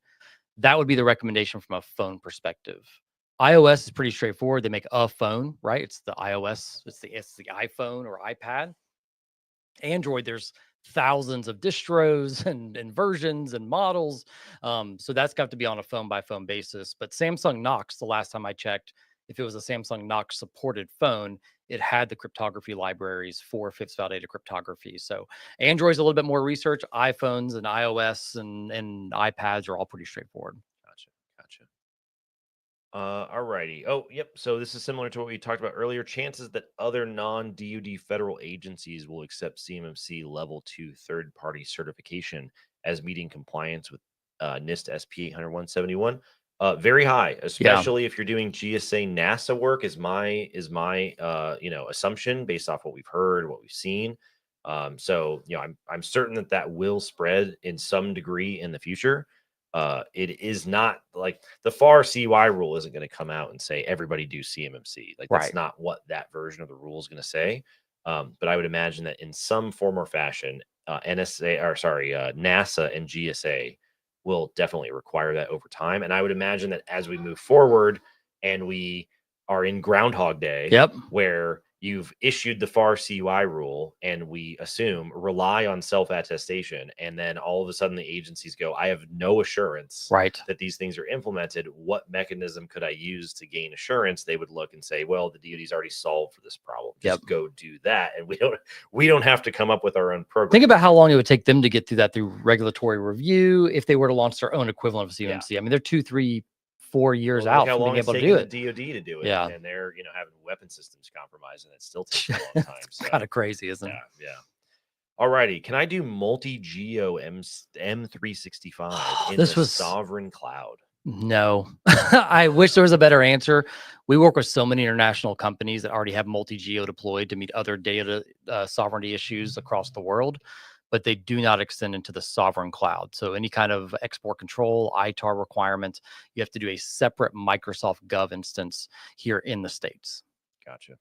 that would be the recommendation from a phone perspective. iOS is pretty straightforward. They make a phone, right? It's the iOS, it's the iPhone or iPad. Android, there's thousands of distros and versions and models. So that's got to be on a phone by phone basis. But Samsung Knox, the last time I checked, if it was a Samsung Knox supported phone, it had the cryptography libraries for FIPS validated cryptography. So Android's a little bit more research. iPhones and iOS and iPads are all pretty straightforward. Gotcha. All righty. Oh, yep. So this is similar to what we talked about earlier. Chances that other non-DoD federal agencies will accept CMMC level 2 third-party certification as meeting compliance with NIST SP 800-171. Very high, especially if you're doing GSA NASA work is my assumption based off what we've heard, what we've seen. So I'm certain that will spread in some degree in the future. It is not like the FAR CUI rule isn't going to come out and say everybody do CMMC. Like that's not what that version of the rule is going to say. But I would imagine that in some form or fashion, NASA and GSA will definitely require that over time. And I would imagine that as we move forward and we are in Groundhog Day, where you've issued the FARS CUI rule, and we rely on self-attestation, and then all of a sudden the agencies go, I have no assurance that these things are implemented. What mechanism could I use to gain assurance? They would look and say, well, the DoD's already solved for this problem. Just go do that. And we don't have to come up with our own program. Think about how long it would take them to get through that through regulatory review if they were to launch their own equivalent of CMMC. I mean, they're 2, 3, 4 years out from being able to do it. The DoD to do it, and they're having weapon systems compromised, and it still takes a long time. It's kind of crazy, isn't it? Yeah. All righty, can I do multi-geo M365 in the sovereign cloud? No, I wish there was a better answer. We work with so many international companies that already have multi-geo deployed to meet other data sovereignty issues across the world, but they do not extend into the sovereign cloud. So any kind of export control, ITAR requirements, you have to do a separate Microsoft Gov instance here in the States. Gotcha.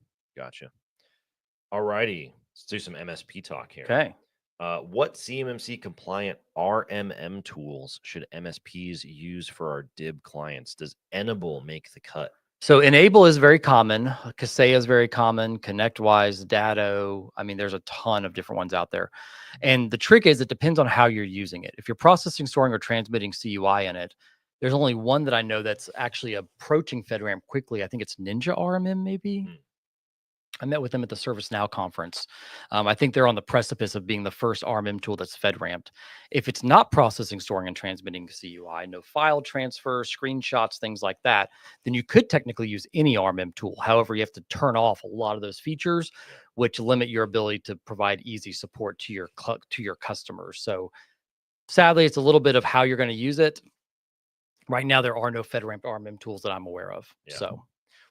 All righty, let's do some MSP talk here. Okay. What CMMC compliant RMM tools should MSPs use for our DIB clients? Does Enable make the cut? So Enable is very common. Kaseya is very common. ConnectWise, Datto. I mean, there's a ton of different ones out there. And the trick is it depends on how you're using it. If you're processing, storing, or transmitting CUI in it, there's only one that I know that's actually approaching FedRAMP quickly. I think it's Ninja RMM, maybe. I met with them at the ServiceNow conference. I think they're on the precipice of being the first RMM tool that's FedRAMPed. If it's not processing, storing, and transmitting CUI, no file transfer, screenshots, things like that, then you could technically use any RMM tool. However, you have to turn off a lot of those features, which limit your ability to provide easy support to your customers. So sadly, it's a little bit of how you're going to use it. Right now, there are no FedRAMP RMM tools that I'm aware of.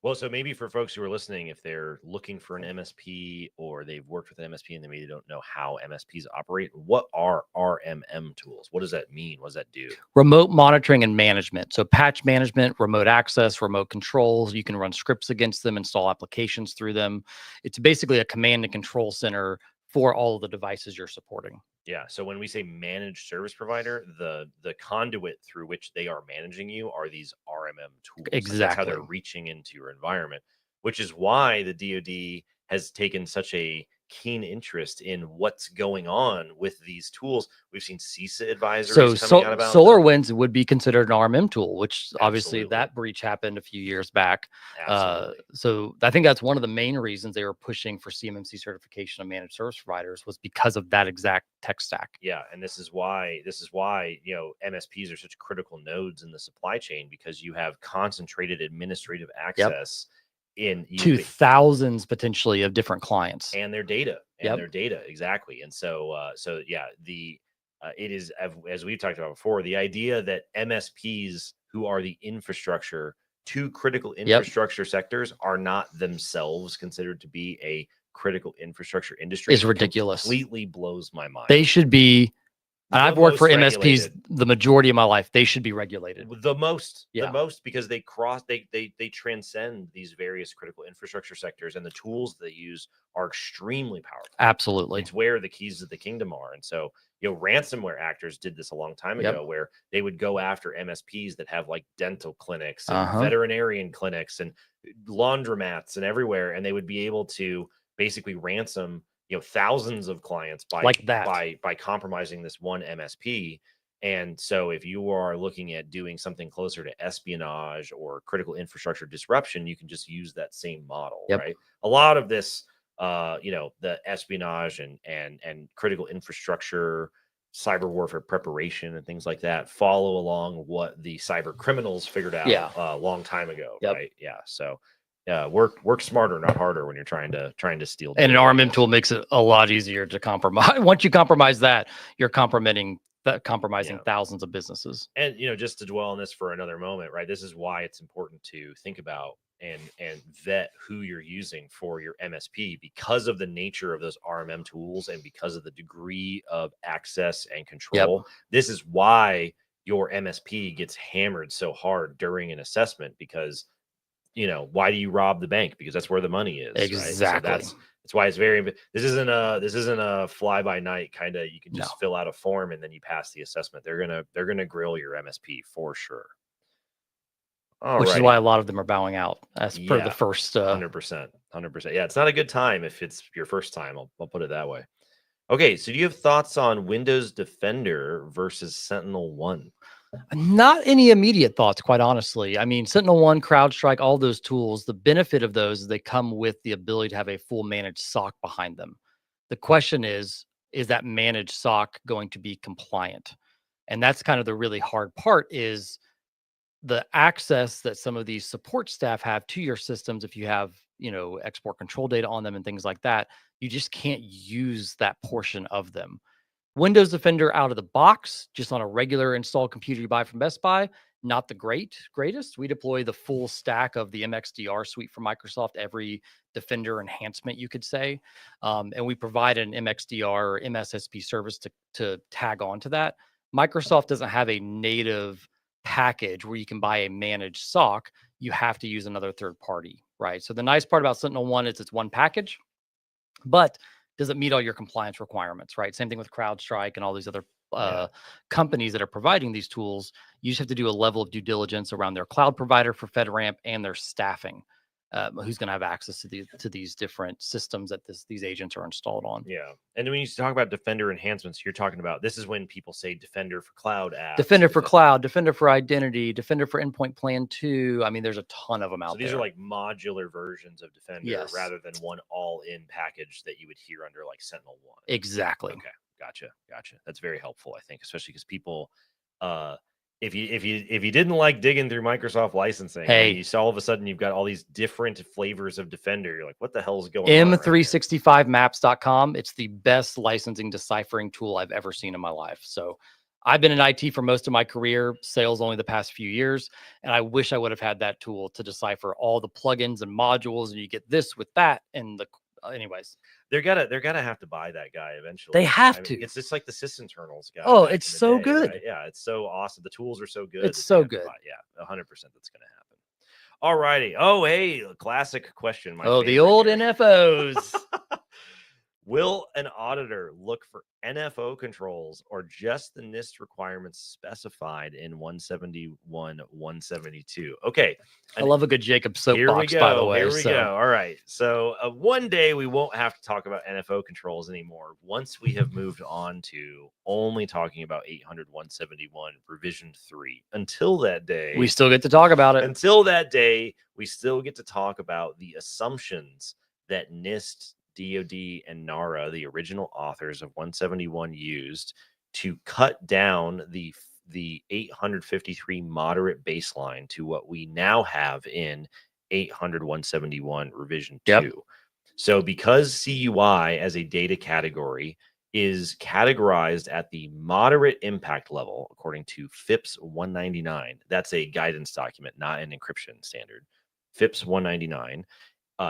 Well, so maybe for folks who are listening, if they're looking for an MSP or they've worked with an MSP and they maybe don't know how MSPs operate, what are RMM tools? What does that mean? What does that do? Remote monitoring and management. So patch management, remote access, remote controls. You can run scripts against them, install applications through them. It's basically a command and control center for all of the devices you're supporting. Yeah. So when we say managed service provider, the conduit through which they are managing you are these RMM tools. Exactly. That's how they're reaching into your environment, which is why the DoD has taken such a keen interest in what's going on with these tools. We've seen CISA advisories coming out about SolarWinds would be considered an RMM tool, which obviously that breach happened a few years back. So I think that's one of the main reasons they were pushing for CMMC certification of managed service providers was because of that exact tech stack. Yeah, and this is why MSPs are such critical nodes in the supply chain, because you have concentrated administrative access to thousands potentially of different clients and their data exactly. And so it is, as we've talked about before, the idea that MSPs, who are the infrastructure to critical infrastructure sectors, are not themselves considered to be a critical infrastructure industry is ridiculous. Completely blows my mind. They should be. And I've worked for MSPs the majority of my life. They should be regulated. The most, because they transcend these various critical infrastructure sectors, and the tools they use are extremely powerful. Absolutely. It's where the keys of the kingdom are. And so, ransomware actors did this a long time ago, where they would go after MSPs that have like dental clinics and veterinarian clinics and laundromats and everywhere. And they would be able to basically ransom thousands of clients by compromising this one MSP. And so if you are looking at doing something closer to espionage or critical infrastructure disruption, you can just use that same model, right? A lot of this, the espionage and critical infrastructure, cyber warfare preparation and things like that follow along what the cyber criminals figured out a long time ago, right? Yeah. So work smarter, not harder, when you're trying to steal. And an RMM tool makes it a lot easier to compromise. Once you compromise that, you're compromising thousands of businesses. And just to dwell on this for another moment, right? This is why it's important to think about and vet who you're using for your MSP, because of the nature of those RMM tools and because of the degree of access and control. This is why your MSP gets hammered so hard during an assessment, because why do you rob the bank? Because that's where the money is. Exactly. Right? So that's why it's this isn't a fly by night kind of, you can just fill out a form and then you pass the assessment. They're gonna grill your MSP for sure. which is why a lot of them are bowing out as per the first. 100%. Yeah, it's not a good time if it's your first time. I'll put it that way. Okay, so do you have thoughts on Windows Defender versus Sentinel-1? Not any immediate thoughts, quite honestly. I mean, Sentinel-1, CrowdStrike, all those tools, the benefit of those is they come with the ability to have a full managed SOC behind them. The question is that managed SOC going to be compliant? And that's kind of the really hard part, is the access that some of these support staff have to your systems. If you have, export control data on them and things like that, you just can't use that portion of them. Windows Defender out of the box, just on a regular installed computer you buy from Best Buy, not the greatest. We deploy the full stack of the MXDR suite from Microsoft, every Defender enhancement, you could say. And we provide an MXDR or MSSP service to tag on to that. Microsoft doesn't have a native package where you can buy a managed SOC. You have to use another third party, right? So the nice part about Sentinel-1 is it's one package, but does it meet all your compliance requirements, right? Same thing with CrowdStrike and all these other companies that are providing these tools. You just have to do a level of due diligence around their cloud provider for FedRAMP and their staffing, who's going to have access to these different systems that these agents are installed on. Yeah. And when you talk about Defender enhancements, you're talking about, this is when people say Defender for cloud apps. Defender for cloud, Defender for identity, Defender for endpoint plan 2. I mean, there's a ton of them out there. So these are like modular versions of Defender rather than one all-in package that you would hear under like Sentinel-1. Exactly. Okay. Gotcha. That's very helpful, I think, especially because people, if you didn't like digging through Microsoft licensing, and you saw all of a sudden you've got all these different flavors of Defender, you're like, what the hell is going on? M365maps.com. It's the best licensing deciphering tool I've ever seen in my life. So I've been in IT for most of my career, sales only the past few years, and I wish I would have had that tool to decipher all the plugins and modules, and you get this with that, and anyways. They're gonna have to buy that guy eventually. They have to. It's just like the sysinternals guy. Oh, it's so good. Right? Yeah, it's so awesome. The tools are so good. It's so good. Yeah, 100% that's gonna happen. All righty. Oh, hey, classic question. The old NFOs. Will an auditor look for NFO controls or just the NIST requirements specified in 171, 172? Okay. I love a good Jacob soapbox, by the way. Here we go. All right. So one day we won't have to talk about NFO controls anymore once we have moved on to only talking about 800.171 revision 3. Until that day, we still get to talk about it. Until that day, we still get to talk about the assumptions that NIST, DoD, and NARA, the original authors of 171, used to cut down the 853 moderate baseline to what we now have in 800.171 revision 2. So because CUI as a data category is categorized at the moderate impact level, according to FIPS 199, that's a guidance document, not an encryption standard. FIPS 199.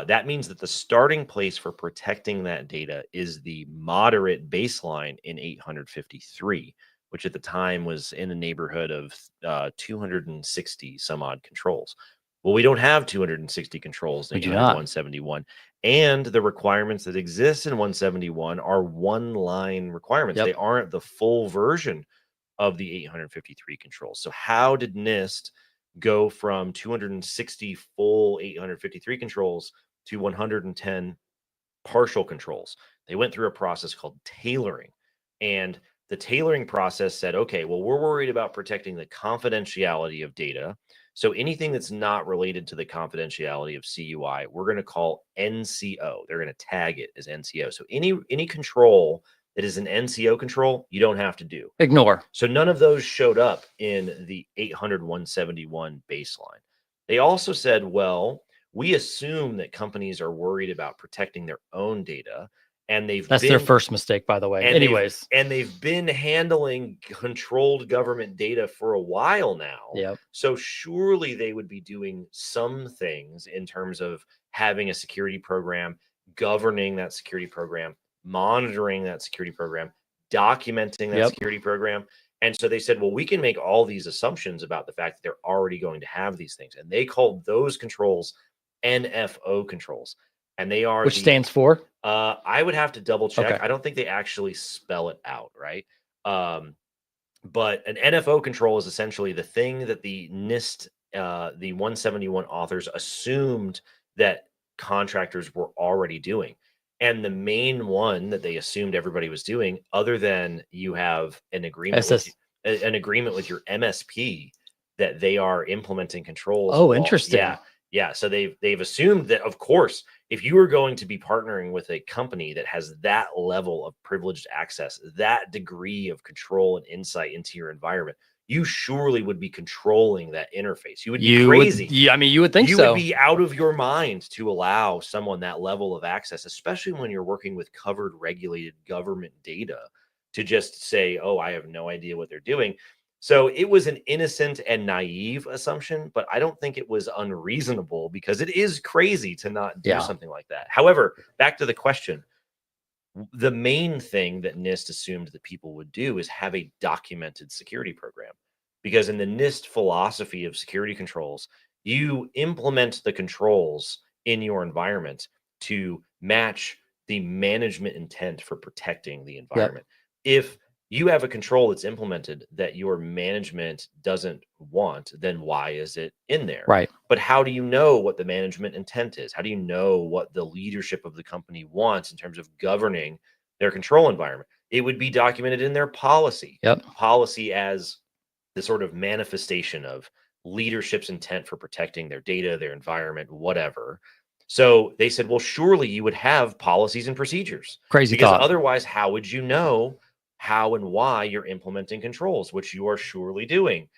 That means that the starting place for protecting that data is the moderate baseline in 853, which at the time was in the neighborhood of 260 some odd controls. Well, we don't have 260 controls in 171. And the requirements that exist in 171 are one-line requirements. They aren't the full version of the 853 controls. So how did NIST go from 260 full 853 controls to 110 partial controls? They went through a process called tailoring. And the tailoring process said, okay, well, we're worried about protecting the confidentiality of data. So anything that's not related to the confidentiality of CUI, we're going to call NCO. They're going to tag it as NCO. So any control that is an NCO control, you don't have to do. Ignore. So none of those showed up in the 800.171 baseline. They also said, well, we assume that companies are worried about protecting their own data. And that's their first mistake, by the way. Anyways. They've been handling controlled government data for a while now. So surely they would be doing some things in terms of having a security program, governing that security program, monitoring that security program, documenting that security program. And so they said, well, we can make all these assumptions about the fact that they're already going to have these things. And they called those controls NFO controls. And they are which stands for? I would have to double check. Okay. I don't think they actually spell it out, right? But an NFO control is essentially the thing that the NIST the 171 authors assumed that contractors were already doing. And the main one that they assumed everybody was doing, other than you have an agreement with your MSP that they are implementing controls. Oh, interesting. Yeah. So they've assumed that, of course, if you are going to be partnering with a company that has that level of privileged access, that degree of control and insight into your environment, you surely would be controlling that interface. You would be crazy. Yeah, I mean, you would think you so. would be out of your mind to allow someone that level of access, especially when you're working with covered, regulated government data, to just say, oh, I have no idea what they're doing. So it was an innocent and naive assumption, but I don't think it was unreasonable, because it is crazy to not do something like that. However, back to the question, the main thing that NIST assumed that people would do is have a documented security program, because in the NIST philosophy of security controls, you implement the controls in your environment to match the management intent for protecting the environment. If you have a control that's implemented that your management doesn't want, then why is it in there? Right. But how do you know what the management intent is? How do you know what the leadership of the company wants in terms of governing their control environment? It would be documented in their policy. Policy as the sort of manifestation of leadership's intent for protecting their data, their environment, whatever. So they said, well, surely you would have policies and procedures. Crazy because thought. Otherwise, how would you know how and why you're implementing controls, which you are surely doing?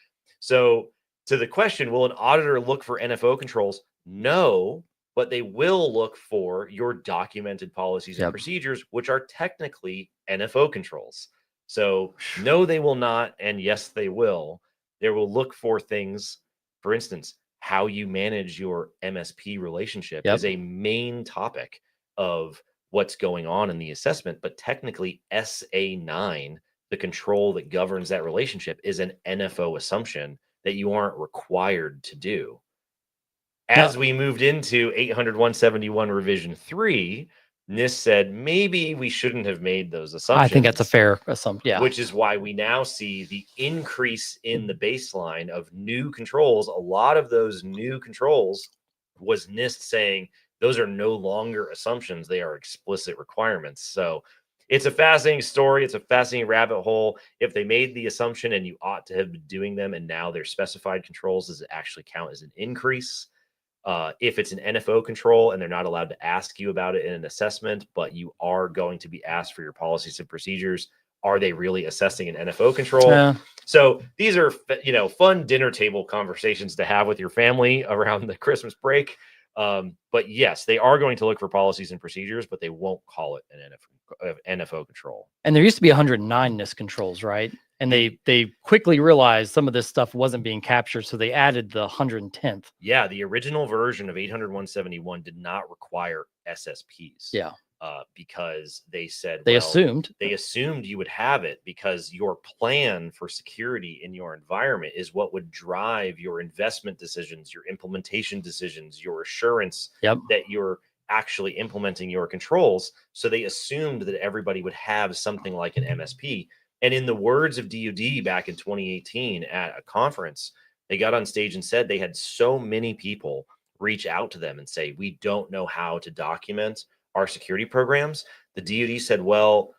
So to the question, will an auditor look for NFO controls? No, but they will look for your documented policies and procedures, which are technically NFO controls. So no, they will not. And yes, they will. They will look for things, for instance, how you manage your MSP relationship is a main topic of what's going on in the assessment, but technically SA9, the control that governs that relationship, is an NFO assumption that you aren't required to do. As we moved into 800-171 revision 3, NIST said maybe we shouldn't have made those assumptions. I think that's a fair assumption. Yeah. Which is why we now see the increase in the baseline of new controls. A lot of those new controls was NIST saying those are no longer assumptions, they are explicit requirements. So it's a fascinating story. It's a fascinating rabbit hole. If they made the assumption and you ought to have been doing them, and now they're specified controls, does it actually count as an increase? If it's an NFO control and they're not allowed to ask you about it in an assessment, but you are going to be asked for your policies and procedures, are they really assessing an NFO control? So these are, fun dinner table conversations to have with your family around the Christmas break. But yes, they are going to look for policies and procedures, but they won't call it an NFO control. And there used to be 109 NIST controls, right? And they quickly realized some of this stuff wasn't being captured, so they added the 110th. Yeah, the original version of 800-171 did not require SSPs. Yeah. Because they said they assumed you would have it, because your plan for security in your environment is what would drive your investment decisions, your implementation decisions, your assurance that you're actually implementing your controls. So they assumed that everybody would have something like an MSP. And in the words of DoD back in 2018 at a conference, they got on stage and said they had so many people reach out to them and say, we don't know how to document our security programs. The DoD said, well,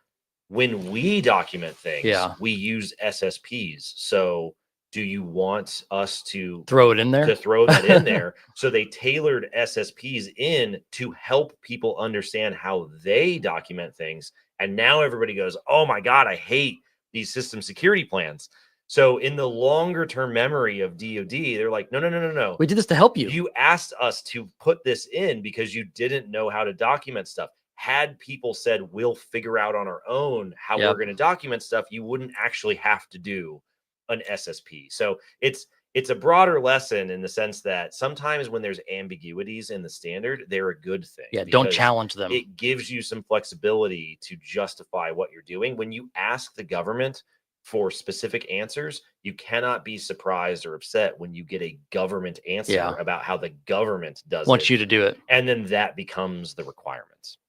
when we document things, we use SSPs. So do you want us to throw it in there? To throw that in there. So they tailored SSPs in to help people understand how they document things. And now everybody goes, oh my God, I hate these system security plans. So in the longer term memory of DoD, they're like, no. We did this to help you. You asked us to put this in because you didn't know how to document stuff. Had people said, we'll figure out on our own how we're going to document stuff, you wouldn't actually have to do an SSP. So it's a broader lesson in the sense that sometimes when there's ambiguities in the standard, they're a good thing. Yeah, don't challenge them. It gives you some flexibility to justify what you're doing. When you ask the government for specific answers, you cannot be surprised or upset when you get a government answer about how the government wants you to do it. And then that becomes the requirements.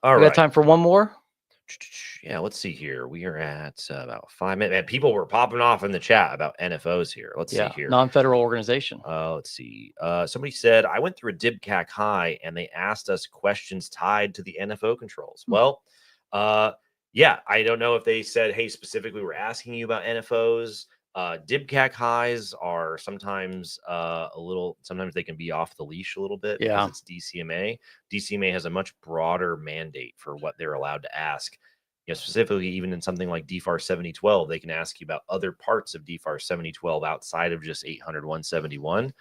All right. We got time for one more? Yeah, let's see here. We are at about 5 minutes. And people were popping off in the chat about NFOs here. Let's see here. Non-federal organization. Let's see. Somebody said, I went through a DibCAC high and they asked us questions tied to the NFO controls. Well, yeah, I don't know if they said, hey, specifically, we're asking you about NFOs. DibCAC highs are sometimes sometimes they can be off the leash a little bit because it's DCMA. DCMA has a much broader mandate for what they're allowed to ask. You know, specifically, even in something like DFARS 7012, they can ask you about other parts of DFARS 7012 outside of just 800-171.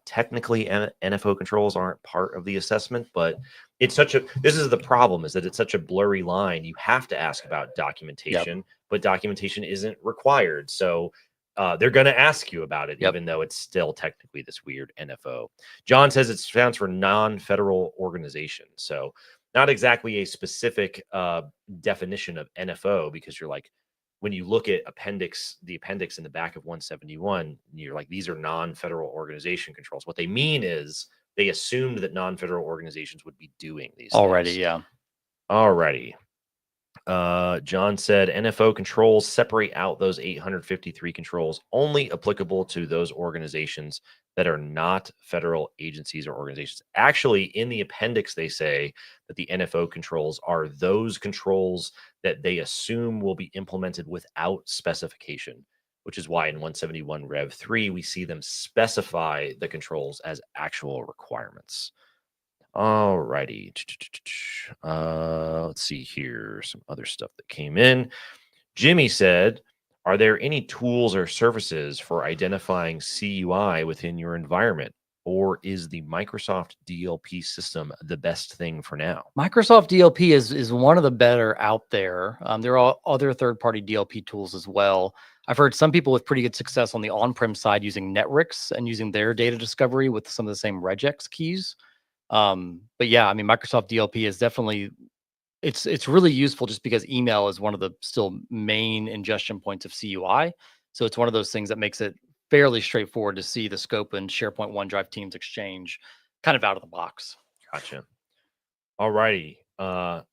Technically, NFO controls aren't part of the assessment, but this is the problem, is that it's such a blurry line. You have to ask about documentation, but documentation isn't required. So they're going to ask you about it, even though it's still technically this weird NFO. John says it stands for non-federal organization. So not exactly a specific definition of NFO, because you're like, when you look at the appendix in the back of 171, you're like, these are non-federal organization controls. What they mean is they assumed that non-federal organizations would be doing these already. things. Yeah. Alrighty. John said NFO controls separate out those 853 controls only applicable to those organizations that are not federal agencies or organizations. Actually, in the appendix, they say that the NFO controls are those controls that they assume will be implemented without specification, which is why in 171 Rev 3, we see them specify the controls as actual requirements. All righty. Let's see here. Some other stuff that came in. Jimmy said, are there any tools or services for identifying CUI within your environment? Or is the Microsoft DLP system the best thing for now? Microsoft DLP is one of the better out there. There are other third-party DLP tools as well. I've heard some people with pretty good success on the on-prem side using Netrix and using their data discovery with some of the same regex keys. But yeah, I mean, Microsoft DLP is definitely, it's really useful just because email is one of the still main ingestion points of CUI. So it's one of those things that makes it fairly straightforward to see the scope and SharePoint, OneDrive, Teams, Exchange kind of out of the box. Gotcha. All righty.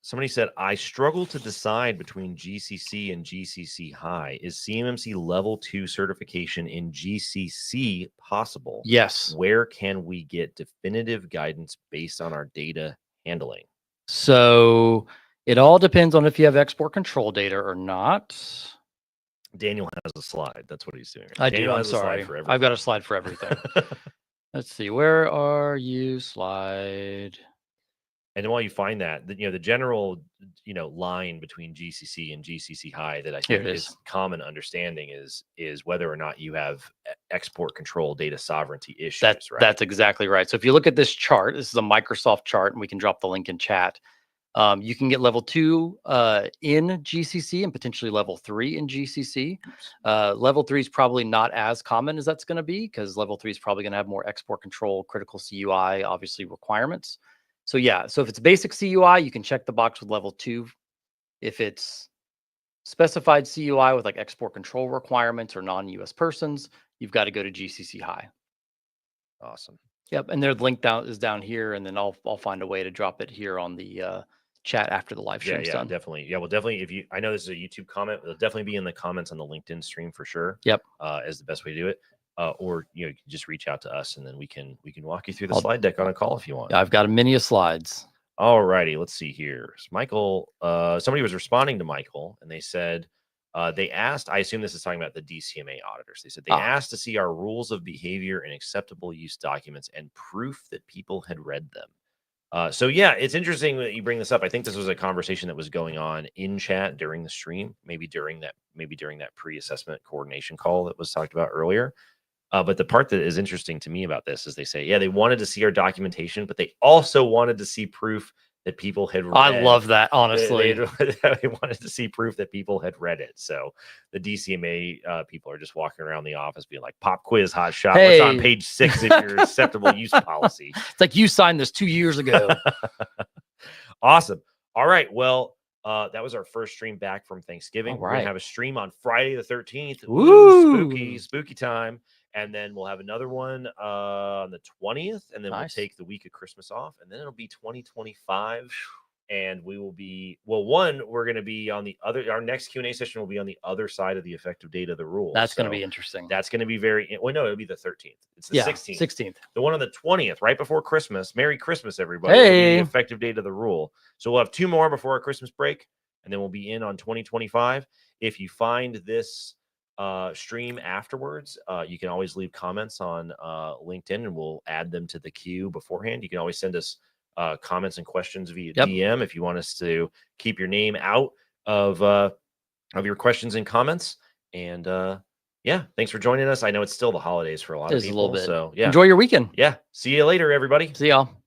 Somebody said, I struggle to decide between GCC and GCC High. Is CMMC level 2 certification in GCC possible? Yes. Where can we get definitive guidance based on our data handling? So it all depends on if you have export control data or not. Daniel has a slide. That's what he's doing. I Daniel do. I'm has a slide sorry. for everything. I've got a slide for everything. Let's see. Where are you? Slide. And while you find that, the general, line between GCC and GCC High that I think is common understanding is whether or not you have export control data sovereignty issues. Right? That's exactly right. So if you look at this chart, this is a Microsoft chart, and we can drop the link in chat. You can get level 2 in GCC and potentially level 3 in GCC. Level 3 is probably not as common as that's going to be, because level 3 is probably going to have more export control, critical CUI, obviously requirements. So yeah, so if it's basic CUI, you can check the box with level 2. If it's specified CUI with like export control requirements or non-US persons, you've got to go to GCC High. Awesome. Yep, and their link is down here, and then I'll find a way to drop it here on the chat after the live stream's done. Definitely. Yeah, well, definitely. I know this is a YouTube comment, it'll definitely be in the comments on the LinkedIn stream for sure. Yep. As the best way to do it. Or you can just reach out to us, and then we can walk you through the slide deck on a call if you want. I've got a many slides. All righty, let's see here. So Michael, somebody was responding to Michael, and they said they asked. I assume this is talking about the DCMA auditors. They said they asked to see our rules of behavior and acceptable use documents and proof that people had read them. So yeah, it's interesting that you bring this up. I think this was a conversation that was going on in chat during the stream, maybe during that pre-assessment coordination call that was talked about earlier. But the part that is interesting to me about this is they say, yeah, they wanted to see our documentation, but they also wanted to see proof that people had read. I love that, honestly. They wanted to see proof that people had read it. So the DCMA people are just walking around the office being like, pop quiz, hot shot. Hey. What's on page 6 of your acceptable use policy? It's like you signed this 2 years ago. Awesome. All right. Well, that was our first stream back from Thanksgiving. We're going to have a stream on Friday the 13th. Ooh. Spooky time. And then we'll have another one on the 20th. And then we'll take the week of Christmas off. And then it'll be 2025. and we will be, well, one, we're going to be on the other, our next Q&A session will be on the other side of the effective date of the rule. That's going to be interesting. That's going to be very, well, no, it'll be the 13th. It's the 16th. 16th. The one on the 20th, right before Christmas. Merry Christmas, everybody. Hey. Will be the effective date of the rule. So we'll have 2 more before our Christmas break, and then we'll be in on 2025. If you find this stream afterwards, you can always leave comments on LinkedIn, and we'll add them to the queue beforehand. You can always send us comments and questions via DM if you want us to keep your name out of your questions and comments. And yeah, thanks for joining us. I know it's still the holidays for a lot of people. A little bit. So yeah, enjoy your weekend. Yeah, see you later, everybody. See y'all.